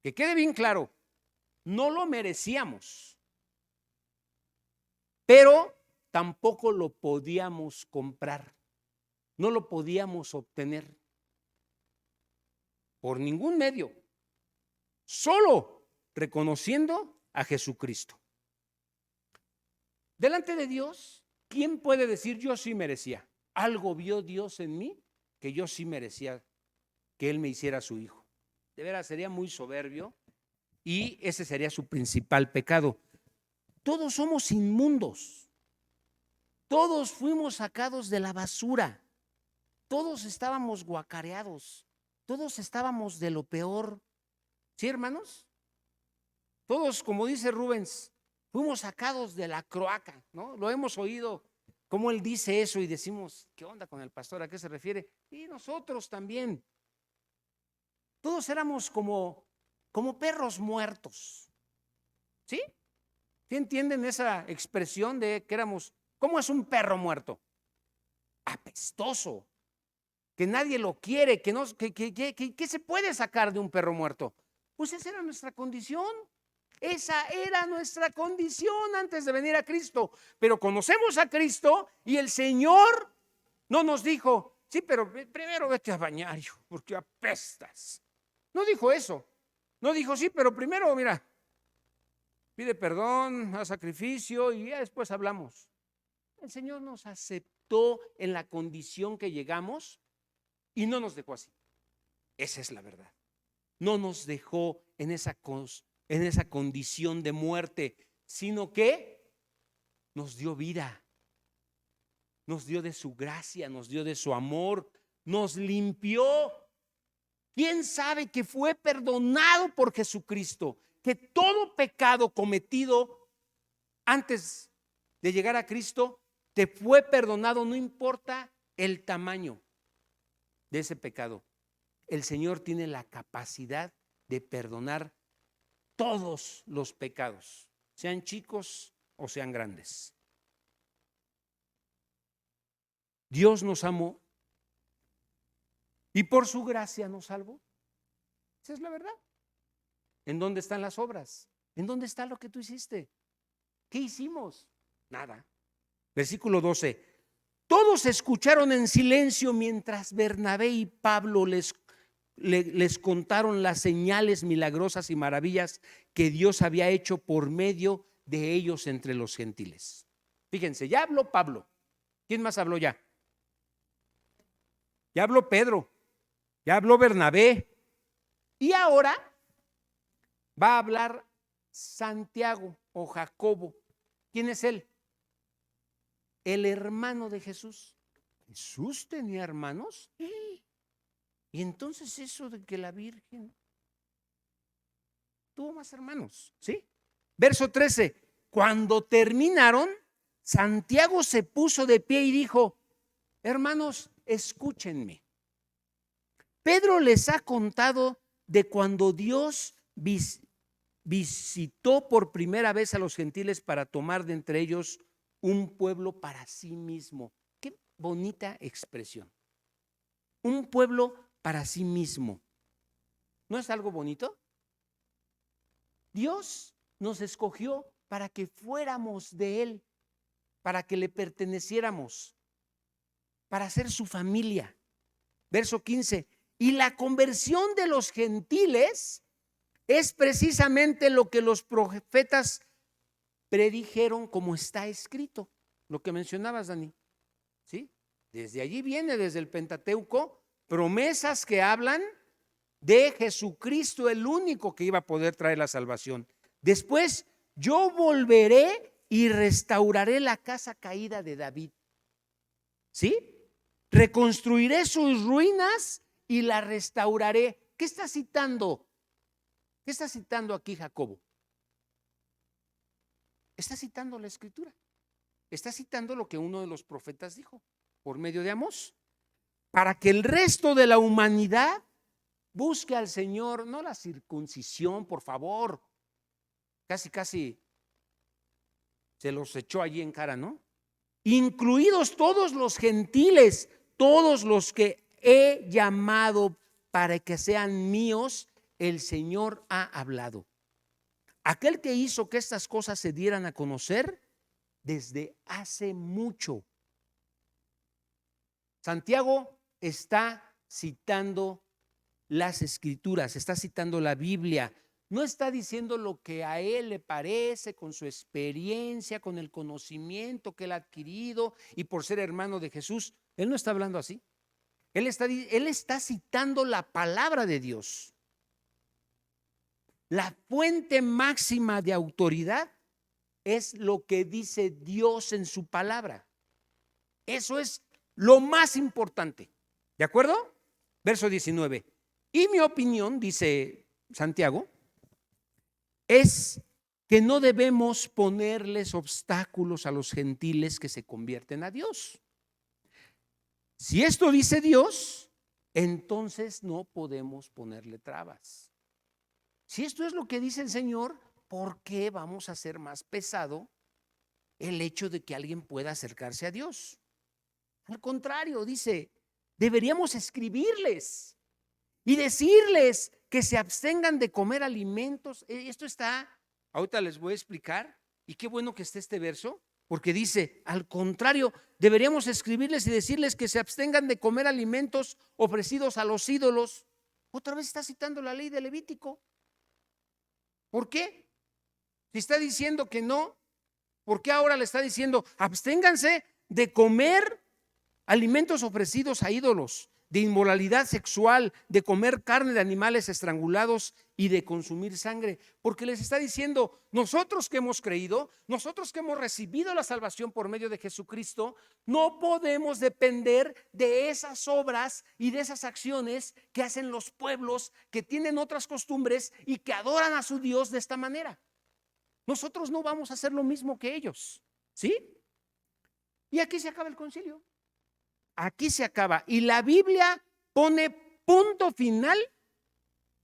Que quede bien claro. No lo merecíamos. Pero tampoco lo podíamos comprar. No lo podíamos obtener por ningún medio. Solo reconociendo a Jesucristo. Delante de Dios, ¿quién puede decir yo sí merecía? Algo vio Dios en mí que yo sí merecía que Él me hiciera su hijo. De veras, sería muy soberbio y ese sería su principal pecado. Todos somos inmundos. Todos fuimos sacados de la basura. Todos estábamos guacareados. Todos estábamos de lo peor. ¿Sí, hermanos? Todos, como dice Rubens, fuimos sacados de la cloaca, ¿no? Lo hemos oído, como él dice eso y decimos, ¿qué onda con el pastor? ¿A qué se refiere? Y nosotros también. Todos éramos como perros muertos. ¿Sí? ¿Sí entienden esa expresión de que éramos? ¿Cómo es un perro muerto? Apestoso, que nadie lo quiere, ¿qué se puede sacar de un perro muerto? Pues esa era nuestra condición. Esa era nuestra condición antes de venir a Cristo. Pero conocemos a Cristo y el Señor no nos dijo, sí, pero primero vete a bañar, hijo, porque apestas. No dijo eso. No dijo, sí, pero primero, mira, pide perdón, haz sacrificio y ya después hablamos. El Señor nos aceptó en la condición que llegamos y no nos dejó así. Esa es la verdad. No nos dejó en esa en esa condición de muerte, sino que nos dio vida, nos dio de su gracia, nos dio de su amor, nos limpió. ¿Quién sabe que fue perdonado por Jesucristo? Que todo pecado cometido antes de llegar a Cristo te fue perdonado, no importa el tamaño de ese pecado. El Señor tiene la capacidad de perdonar todos los pecados, sean chicos o sean grandes. Dios nos amó y por su gracia nos salvó. Esa es la verdad. ¿En dónde están las obras? ¿En dónde está lo que tú hiciste? ¿Qué hicimos? Nada. Versículo 12. Todos escucharon en silencio mientras Bernabé y Pablo les contaron las señales milagrosas y maravillas que Dios había hecho por medio de ellos entre los gentiles. Fíjense, ya habló Pablo. ¿Quién más habló ya? Ya habló Pedro. Ya habló Bernabé. Y ahora va a hablar Santiago o Jacobo. ¿Quién es él? El hermano de Jesús. ¿Jesús tenía hermanos? Y entonces eso de que la Virgen tuvo más hermanos, ¿sí? Verso 13. Cuando terminaron, Santiago se puso de pie y dijo: hermanos, escúchenme. Pedro les ha contado de cuando Dios visitó por primera vez a los gentiles para tomar de entre ellos un pueblo para sí mismo. Qué bonita expresión. Un pueblo para sí mismo. ¿No es algo bonito? Dios nos escogió para que fuéramos de Él, para que le perteneciéramos, para ser su familia. Verso 15. Y la conversión de los gentiles es precisamente lo que los profetas predijeron, como está escrito, lo que mencionabas, Dani. ¿Sí? Desde allí viene, desde el Pentateuco, promesas que hablan de Jesucristo, el único que iba a poder traer la salvación. Después, yo volveré y restauraré la casa caída de David. ¿Sí? Reconstruiré sus ruinas y la restauraré. ¿Qué está citando? ¿Qué está citando aquí Jacobo? Está citando la Escritura. Está citando lo que uno de los profetas dijo por medio de Amós, para que el resto de la humanidad busque al Señor, no la circuncisión, por favor. Casi se los echó allí en cara, ¿no? Incluidos todos los gentiles, todos los que he llamado para que sean míos, el Señor ha hablado. Aquel que hizo que estas cosas se dieran a conocer desde hace mucho. Santiago está citando las Escrituras, está citando la Biblia. No está diciendo lo que a él le parece con su experiencia, con el conocimiento que él ha adquirido y por ser hermano de Jesús. Él no está hablando así. Él está citando la palabra de Dios. La fuente máxima de autoridad es lo que dice Dios en su palabra. Eso es lo más importante. ¿De acuerdo? Verso 19. Y mi opinión, dice Santiago, es que no debemos ponerles obstáculos a los gentiles que se convierten a Dios. Si esto dice Dios, entonces no podemos ponerle trabas. Si esto es lo que dice el Señor, ¿por qué vamos a hacer más pesado el hecho de que alguien pueda acercarse a Dios? Al contrario, dice, deberíamos escribirles y decirles que se abstengan de comer alimentos. Esto está, ahorita les voy a explicar, y qué bueno que esté este verso, porque dice, al contrario, deberíamos escribirles y decirles que se abstengan de comer alimentos ofrecidos a los ídolos. Otra vez está citando la ley de Levítico. ¿Por qué? Si está diciendo que no, ¿por qué ahora le está diciendo absténganse de comer alimentos ofrecidos a ídolos, de inmoralidad sexual, de comer carne de animales estrangulados y de consumir sangre, porque les está diciendo, nosotros que hemos creído, nosotros que hemos recibido la salvación por medio de Jesucristo, no podemos depender de esas obras y de esas acciones que hacen los pueblos que tienen otras costumbres y que adoran a su Dios de esta manera. Nosotros no vamos a hacer lo mismo que ellos, ¿sí? Y aquí se acaba el concilio. Aquí se acaba. Y la Biblia pone punto final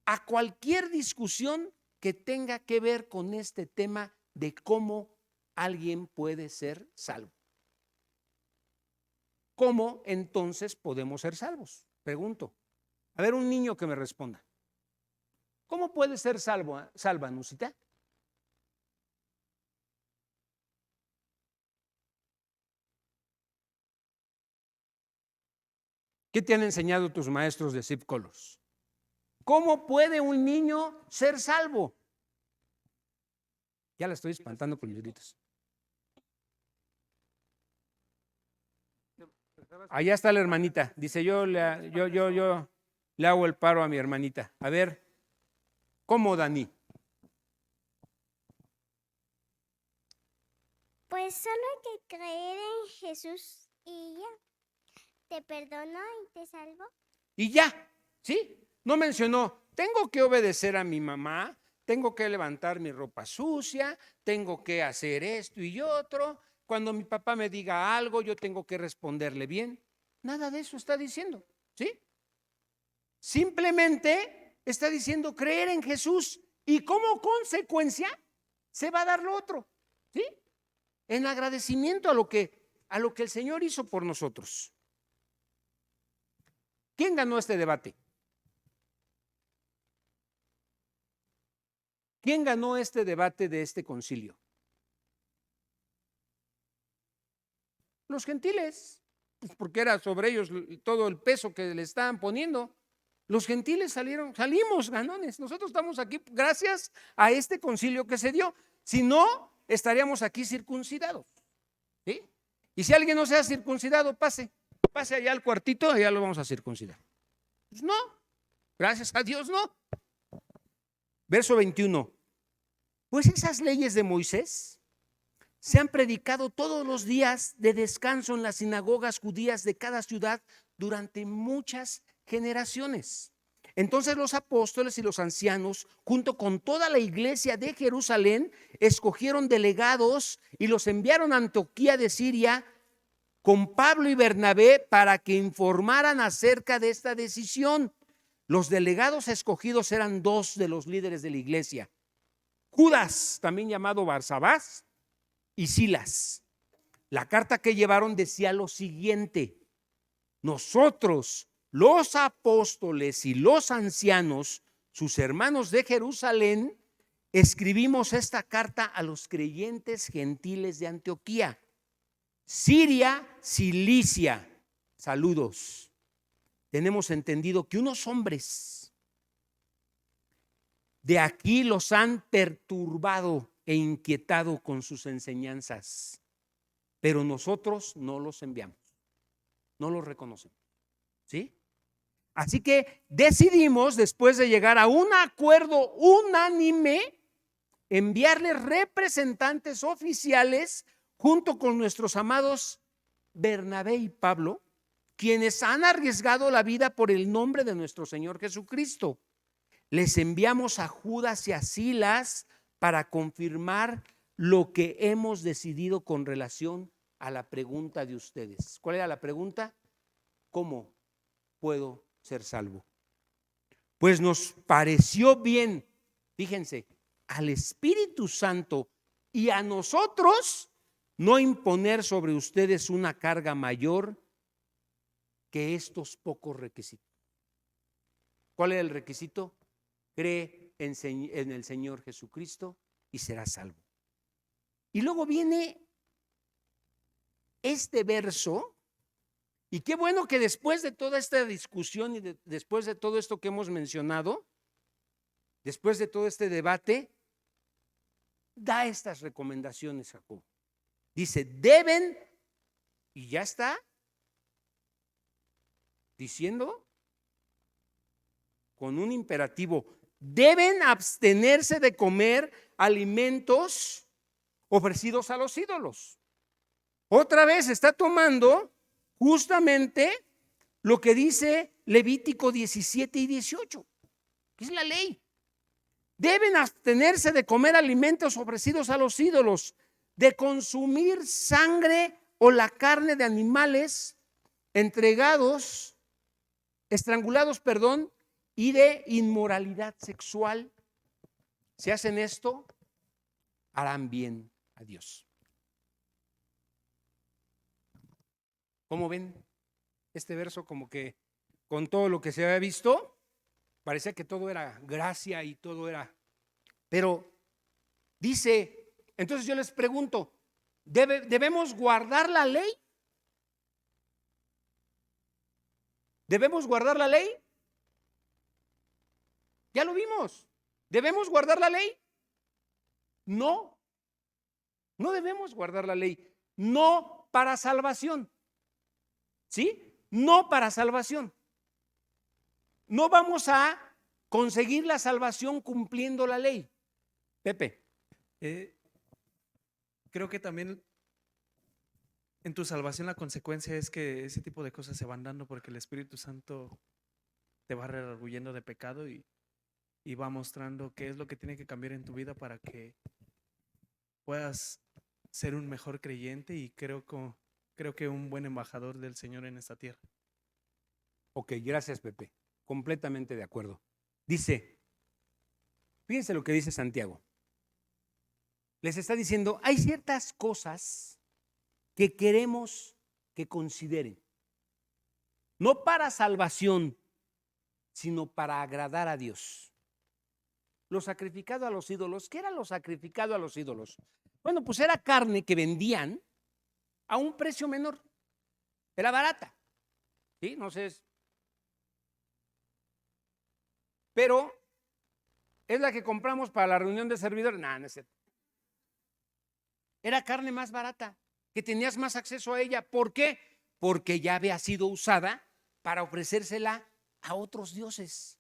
a cualquier discusión que tenga que ver con este tema de cómo alguien puede ser salvo. ¿Cómo entonces podemos ser salvos? Pregunto. A ver, un niño que me responda. ¿Cómo puede ser salva, Nusita? ¿Qué te han enseñado tus maestros de Zip Colors? ¿Cómo puede un niño ser salvo? Ya la estoy espantando con mis gritos. Allá está la hermanita. Dice, yo le hago el paro a mi hermanita. A ver, ¿cómo, Dani? Pues solo hay que creer en Jesús y ya. Te perdonó y te salvó. Y ya, ¿sí? No mencionó, tengo que obedecer a mi mamá, tengo que levantar mi ropa sucia, tengo que hacer esto y otro. Cuando mi papá me diga algo, yo tengo que responderle bien. Nada de eso está diciendo, ¿sí? Simplemente está diciendo creer en Jesús y como consecuencia se va a dar lo otro, ¿sí? En agradecimiento a lo que el Señor hizo por nosotros. ¿Quién ganó este debate? ¿Quién ganó este debate de este concilio? Los gentiles, pues porque era sobre ellos todo el peso que le estaban poniendo. Los gentiles salimos ganones. Nosotros estamos aquí gracias a este concilio que se dio. Si no, estaríamos aquí circuncidados, ¿sí? Y si alguien no se ha circuncidado, pase allá al cuartito, allá lo vamos a circuncidar. Pues no, gracias a Dios no. Verso 21. Pues esas leyes de Moisés se han predicado todos los días de descanso en las sinagogas judías de cada ciudad durante muchas generaciones. Entonces los apóstoles y los ancianos, junto con toda la iglesia de Jerusalén, escogieron delegados y los enviaron a Antioquía de Siria con Pablo y Bernabé para que informaran acerca de esta decisión. Los delegados escogidos eran dos de los líderes de la iglesia, Judas, también llamado Barsabás, y Silas. La carta que llevaron decía lo siguiente: nosotros, los apóstoles y los ancianos, sus hermanos de Jerusalén, escribimos esta carta a los creyentes gentiles de Antioquía, Siria, Cilicia. Saludos. Tenemos entendido que unos hombres de aquí los han perturbado e inquietado con sus enseñanzas, pero nosotros no los enviamos, no los reconocemos, ¿sí? Así que decidimos, después de llegar a un acuerdo unánime, enviarles representantes oficiales junto con nuestros amados Bernabé y Pablo, quienes han arriesgado la vida por el nombre de nuestro Señor Jesucristo. Les enviamos a Judas y a Silas para confirmar lo que hemos decidido con relación a la pregunta de ustedes. ¿Cuál era la pregunta? ¿Cómo puedo ser salvo? Pues nos pareció bien, fíjense, al Espíritu Santo y a nosotros no imponer sobre ustedes una carga mayor que estos pocos requisitos. ¿Cuál era el requisito? Cree en el Señor Jesucristo y serás salvo. Y luego viene este verso, y qué bueno que después de toda esta discusión y después de todo esto que hemos mencionado, después de todo este debate, da estas recomendaciones, Jacob. Dice, deben, y ya está, diciendo con un imperativo, deben abstenerse de comer alimentos ofrecidos a los ídolos. Otra vez está tomando justamente lo que dice Levítico 17 y 18, que es la ley. Deben abstenerse de comer alimentos ofrecidos a los ídolos, de consumir sangre o la carne de animales estrangulados, y de inmoralidad sexual. Si hacen esto, harán bien a Dios. ¿Cómo ven este verso? Como que con todo lo que se había visto, parecía que todo era gracia y todo era... Pero dice, entonces yo les pregunto, ¿debemos guardar la ley? ¿Debemos guardar la ley? Ya lo vimos. ¿Debemos guardar la ley? No, no debemos guardar la ley. No para salvación. ¿Sí? No para salvación. No vamos a conseguir la salvación cumpliendo la ley. Pepe. Creo que también en tu salvación la consecuencia es que ese tipo de cosas se van dando porque el Espíritu Santo te va redarguyendo de pecado y va mostrando qué es lo que tiene que cambiar en tu vida para que puedas ser un mejor creyente y creo que un buen embajador del Señor en esta tierra. Ok, gracias, Pepe. Completamente de acuerdo. Dice, fíjense lo que dice Santiago. Les está diciendo, hay ciertas cosas que queremos que consideren. No para salvación, sino para agradar a Dios. Lo sacrificado a los ídolos. ¿Qué era lo sacrificado a los ídolos? Bueno, pues era carne que vendían a un precio menor. Era barata. ¿Sí? No sé. Pero es la que compramos para la reunión de servidores. No es cierto. Era carne más barata, que tenías más acceso a ella. ¿Por qué? Porque ya había sido usada para ofrecérsela a otros dioses.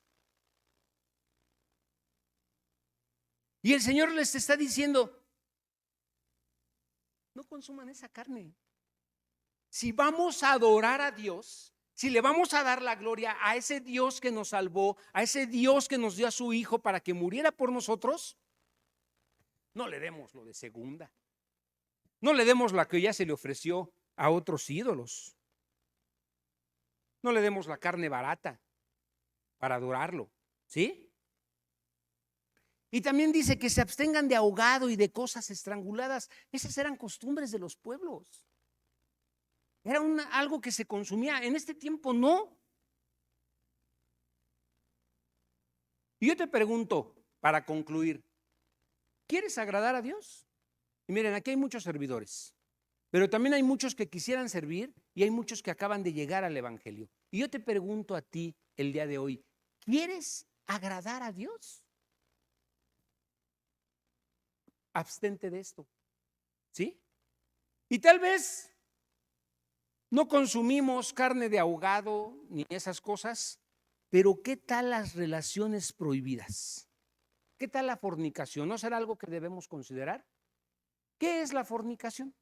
Y el Señor les está diciendo, no consuman esa carne. Si vamos a adorar a Dios, si le vamos a dar la gloria a ese Dios que nos salvó, a ese Dios que nos dio a su Hijo para que muriera por nosotros, no le demos lo de segunda. No le demos la que ya se le ofreció a otros ídolos. No le demos la carne barata para adorarlo, ¿sí? Y también dice que se abstengan de ahogado y de cosas estranguladas. Esas eran costumbres de los pueblos. Era algo que se consumía. En este tiempo no. Y yo te pregunto, para concluir, ¿quieres agradar a Dios? Y miren, aquí hay muchos servidores, pero también hay muchos que quisieran servir y hay muchos que acaban de llegar al Evangelio. Y yo te pregunto a ti el día de hoy, ¿quieres agradar a Dios? Abstente de esto, ¿sí? Y tal vez no consumimos carne de ahogado ni esas cosas, pero ¿qué tal las relaciones prohibidas? ¿Qué tal la fornicación? ¿No será algo que debemos considerar? ¿Qué es la fornicación?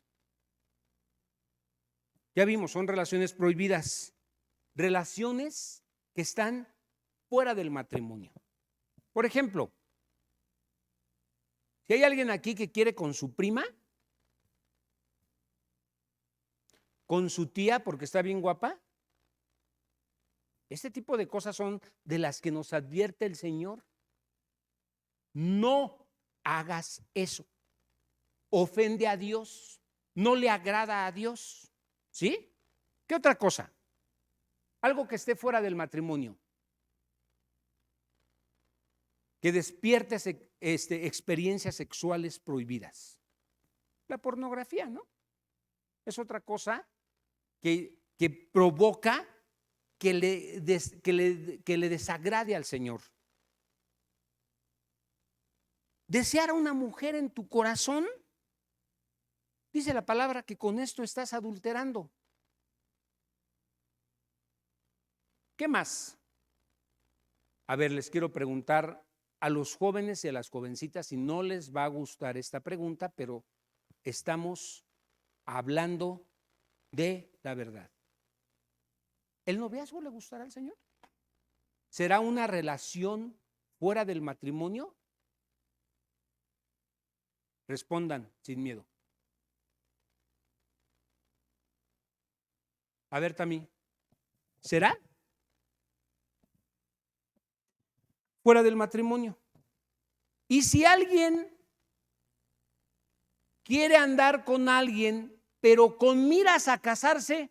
Ya vimos, son relaciones prohibidas, relaciones que están fuera del matrimonio. Por ejemplo, si hay alguien aquí que quiere con su prima, con su tía porque está bien guapa, este tipo de cosas son de las que nos advierte el Señor. No hagas eso. Ofende a Dios, no le agrada a Dios, ¿sí? ¿Qué otra cosa? Algo que esté fuera del matrimonio, que despierte experiencias sexuales prohibidas. La pornografía, ¿no? Es otra cosa que provoca que le desagrade al Señor. Desear a una mujer en tu corazón, dice la palabra que con esto estás adulterando. ¿Qué más? A ver, les quiero preguntar a los jóvenes y a las jovencitas, y no les va a gustar esta pregunta, pero estamos hablando de la verdad. ¿El noviazgo le gustará al Señor? ¿Será una relación fuera del matrimonio? Respondan sin miedo. A ver, Tami, ¿será fuera del matrimonio? Y si alguien quiere andar con alguien, pero con miras a casarse,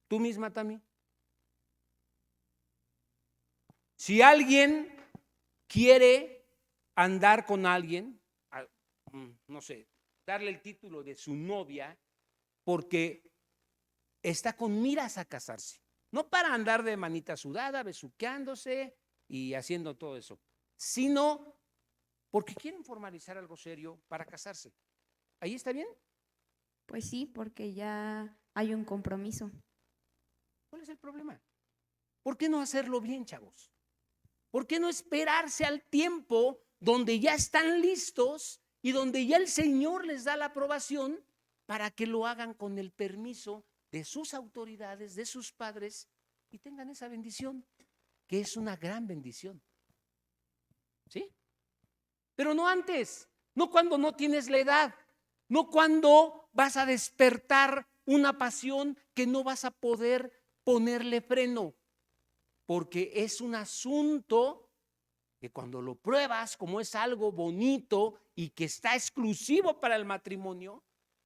tú misma, Tami. Si alguien quiere andar con alguien, no sé, darle el título de su novia, porque está con miras a casarse, no para andar de manita sudada, besuqueándose y haciendo todo eso, sino porque quieren formalizar algo serio para casarse. ¿Ahí está bien? Pues sí, porque ya hay un compromiso. ¿Cuál es el problema? ¿Por qué no hacerlo bien, chavos? ¿Por qué no esperarse al tiempo donde ya están listos y donde ya el Señor les da la aprobación para que lo hagan con el permiso de sus autoridades, de sus padres, y tengan esa bendición, que es una gran bendición? ¿Sí? Pero no antes, no cuando no tienes la edad, no cuando vas a despertar una pasión que no vas a poder ponerle freno, porque es un asunto que cuando lo pruebas como es algo bonito y que está exclusivo para el matrimonio,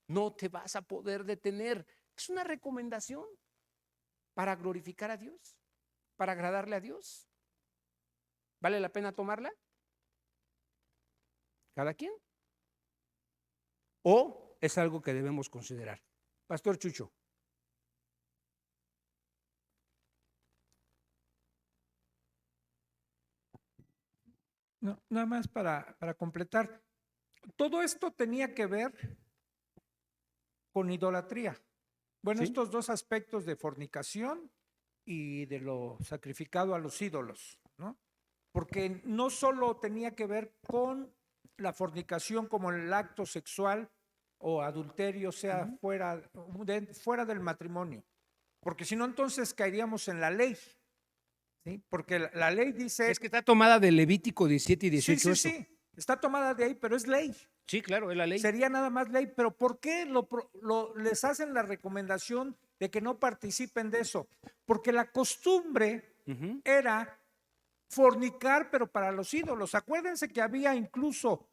no te vas a poder detener. Es una recomendación para glorificar a Dios, para agradarle a Dios. ¿Vale la pena tomarla? ¿Cada quien? ¿O es algo que debemos considerar? Pastor Chucho. No, nada más para completar. Todo esto tenía que ver con idolatría. Bueno, ¿Sí? estos dos aspectos de fornicación y de lo sacrificado a los ídolos, ¿no? Porque no solo tenía que ver con la fornicación como el acto sexual o adulterio, sea fuera del matrimonio, porque si no entonces caeríamos en la ley, ¿sí? Porque la ley dice… Es que está tomada de Levítico 17 y 18. Sí, está tomada de ahí, pero es ley. Sí, claro, es la ley. Sería nada más ley, pero ¿por qué les hacen la recomendación de que no participen de eso? Porque la costumbre era fornicar, pero para los ídolos. Acuérdense que había incluso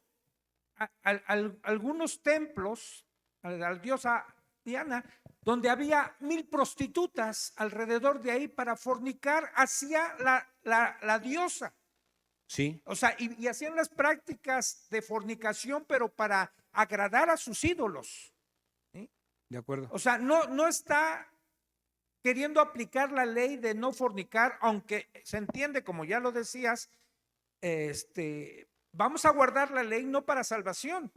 algunos templos al diosa Diana, donde había 1000 prostitutas alrededor de ahí para fornicar hacia la diosa. Sí. O sea, y hacían las prácticas de fornicación, pero para agradar a sus ídolos. ¿Sí? De acuerdo. O sea, no está queriendo aplicar la ley de no fornicar, aunque se entiende, como ya lo decías, vamos a guardar la ley no para salvación,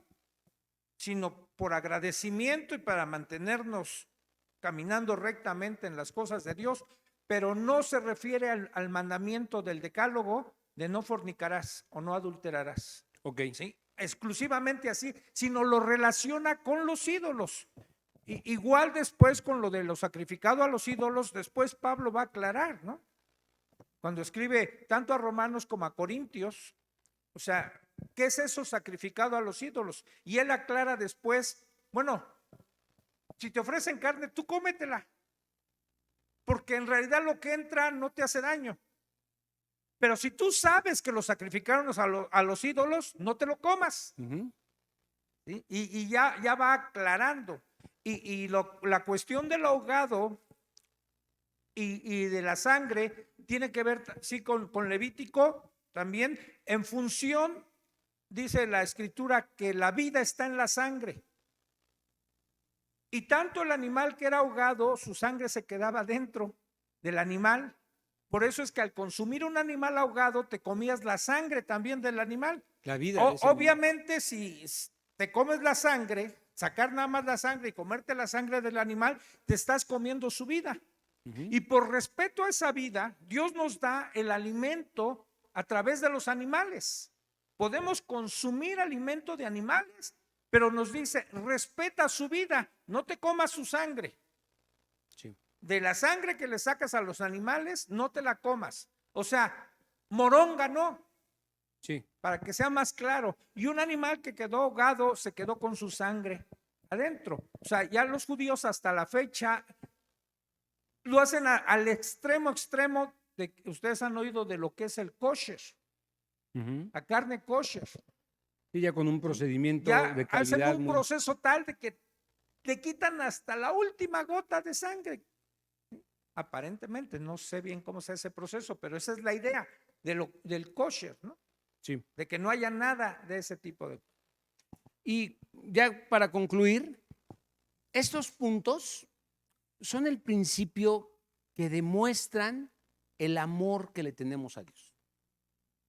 sino por agradecimiento y para mantenernos caminando rectamente en las cosas de Dios, pero no se refiere al mandamiento del decálogo de no fornicarás o no adulterarás. Ok. ¿Sí? Exclusivamente así, sino lo relaciona con los ídolos. Igual después con lo de lo sacrificado a los ídolos, después Pablo va a aclarar, ¿no? Cuando escribe tanto a Romanos como a Corintios, o sea, ¿qué es eso sacrificado a los ídolos? Y él aclara después, bueno, si te ofrecen carne, tú cómetela, porque en realidad lo que entra no te hace daño. Pero si tú sabes que lo sacrificaron a los ídolos, no te lo comas. ¿Sí? Y ya va aclarando. Y la cuestión del ahogado y de la sangre tiene que ver, sí, con Levítico también, en función, dice la escritura, que la vida está en la sangre. Y tanto el animal que era ahogado, su sangre se quedaba dentro del animal. Por eso es que al consumir un animal ahogado, te comías la sangre también del animal. La vida. Obviamente, si te comes la sangre, sacar nada más la sangre y comerte la sangre del animal, te estás comiendo su vida. Ujú. Y por respeto a esa vida, Dios nos da el alimento a través de los animales. Podemos consumir alimento de animales, pero nos dice, respeta su vida, no te comas su sangre. Sí. De la sangre que le sacas a los animales, no te la comas. O sea, moronga no, Sí. para que sea más claro. Y un animal que quedó ahogado se quedó con su sangre adentro. O sea, ya los judíos hasta la fecha lo hacen al extremo de que ustedes han oído de lo que es el kosher, Ujú. la carne kosher. Sí, ya con un procedimiento Ya de hacen calidad un muy... proceso tal de que te quitan hasta la última gota de sangre. Aparentemente, no sé bien cómo es ese proceso, pero esa es la idea del kosher, ¿no? Sí. De que no haya nada de ese tipo de... Y ya para concluir, estos puntos son el principio que demuestran el amor que le tenemos a Dios.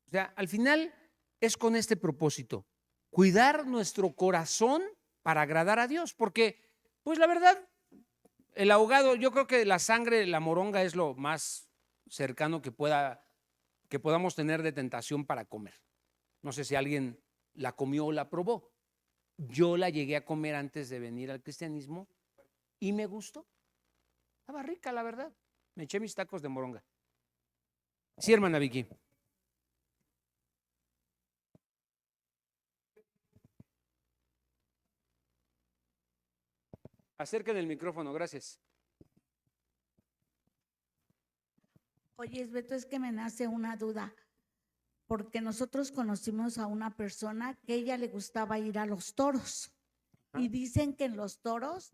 O sea, al final es con este propósito, cuidar nuestro corazón para agradar a Dios, porque, pues la verdad, el ahogado, yo creo que la sangre, la moronga es lo más cercano que podamos tener de tentación para comer. No sé si alguien la comió o la probó. Yo la llegué a comer antes de venir al cristianismo y me gustó. Estaba rica, la verdad. Me eché mis tacos de moronga. Sí, hermana Vicky. Acerquen el micrófono, gracias. Oye, Beto, es que me nace una duda, porque nosotros conocimos a una persona que ella le gustaba ir a los toros y dicen que en los toros,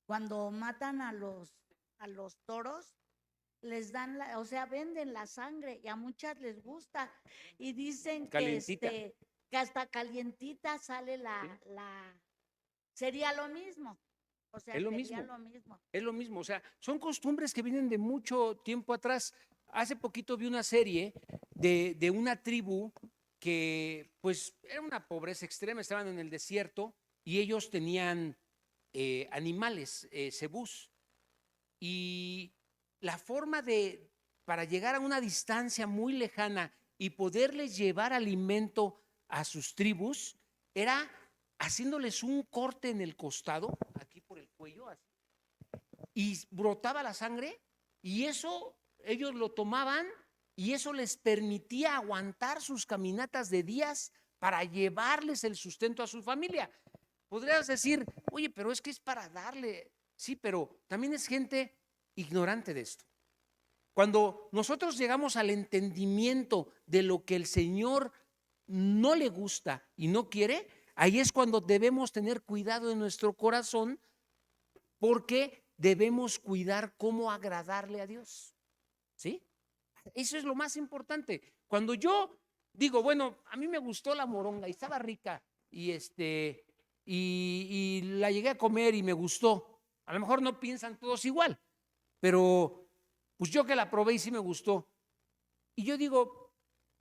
cuando matan a los toros, les dan, o sea, venden la sangre y a muchas les gusta y dicen Calientita. que hasta calientita sale sería lo mismo, o sea, Es lo sería mismo. lo mismo. Es lo mismo, o sea, son costumbres que vienen de mucho tiempo atrás. Hace poquito vi una serie de una tribu que pues era una pobreza extrema, estaban en el desierto y ellos tenían animales, cebús. Y la forma para llegar a una distancia muy lejana y poderles llevar alimento a sus tribus, era haciéndoles un corte en el costado, aquí por el cuello, así, y brotaba la sangre, y eso ellos lo tomaban y eso les permitía aguantar sus caminatas de días para llevarles el sustento a su familia. Podrías decir, oye, pero es que es para darle. Sí, pero también es gente ignorante de esto. Cuando nosotros llegamos al entendimiento de lo que el Señor no le gusta y no quiere, ahí es cuando debemos tener cuidado en nuestro corazón, porque debemos cuidar cómo agradarle a Dios. ¿Sí? Eso es lo más importante. Cuando yo digo, bueno, a mí me gustó la moronga y estaba rica y y la llegué a comer y me gustó. A lo mejor no piensan todos igual, pero pues yo que la probé y sí me gustó. Y yo digo,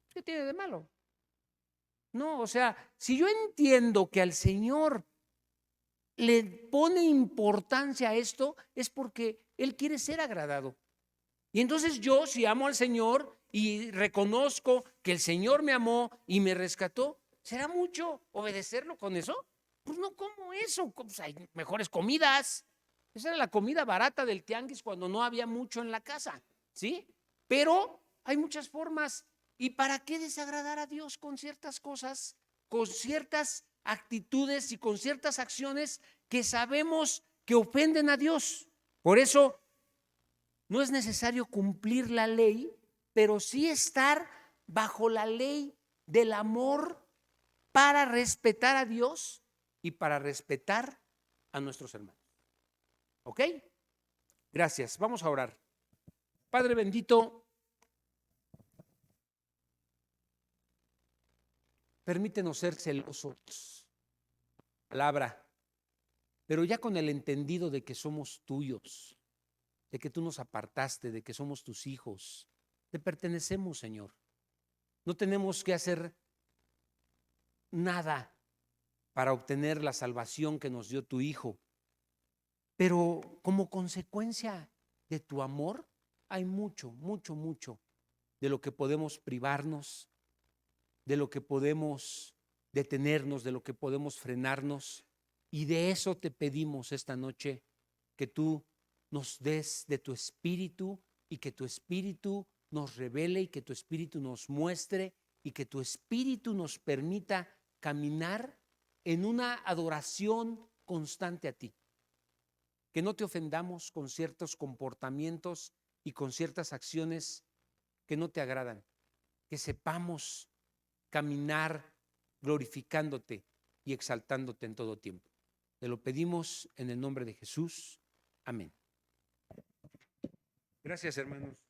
¿qué tiene de malo? No, o sea, si yo entiendo que al Señor le pone importancia a esto, es porque Él quiere ser agradado. Y entonces yo, si amo al Señor y reconozco que el Señor me amó y me rescató, ¿será mucho obedecerlo con eso? Pues no como eso, pues hay mejores comidas. Esa era la comida barata del tianguis cuando no había mucho en la casa, ¿sí? Pero hay muchas formas. ¿Y para qué desagradar a Dios con ciertas cosas, con ciertas actitudes y con ciertas acciones que sabemos que ofenden a Dios? Por eso no es necesario cumplir la ley, pero sí estar bajo la ley del amor para respetar a Dios y para respetar a nuestros hermanos. ¿Ok? Gracias. Vamos a orar. Padre bendito, permítenos ser celosos. Palabra, pero ya con el entendido de que somos tuyos, de que tú nos apartaste, de que somos tus hijos, te pertenecemos, Señor. No tenemos que hacer nada para obtener la salvación que nos dio tu Hijo, pero como consecuencia de tu amor, hay mucho, mucho, mucho de lo que podemos privarnos, de lo que podemos detenernos, de lo que podemos frenarnos. Y de eso te pedimos esta noche, que tú nos des de tu espíritu y que tu espíritu nos revele y que tu espíritu nos muestre y que tu espíritu nos permita caminar en una adoración constante a ti. Que no te ofendamos con ciertos comportamientos y con ciertas acciones que no te agradan. Que sepamos caminar glorificándote y exaltándote en todo tiempo. Te lo pedimos en el nombre de Jesús. Amén. Gracias, hermanos.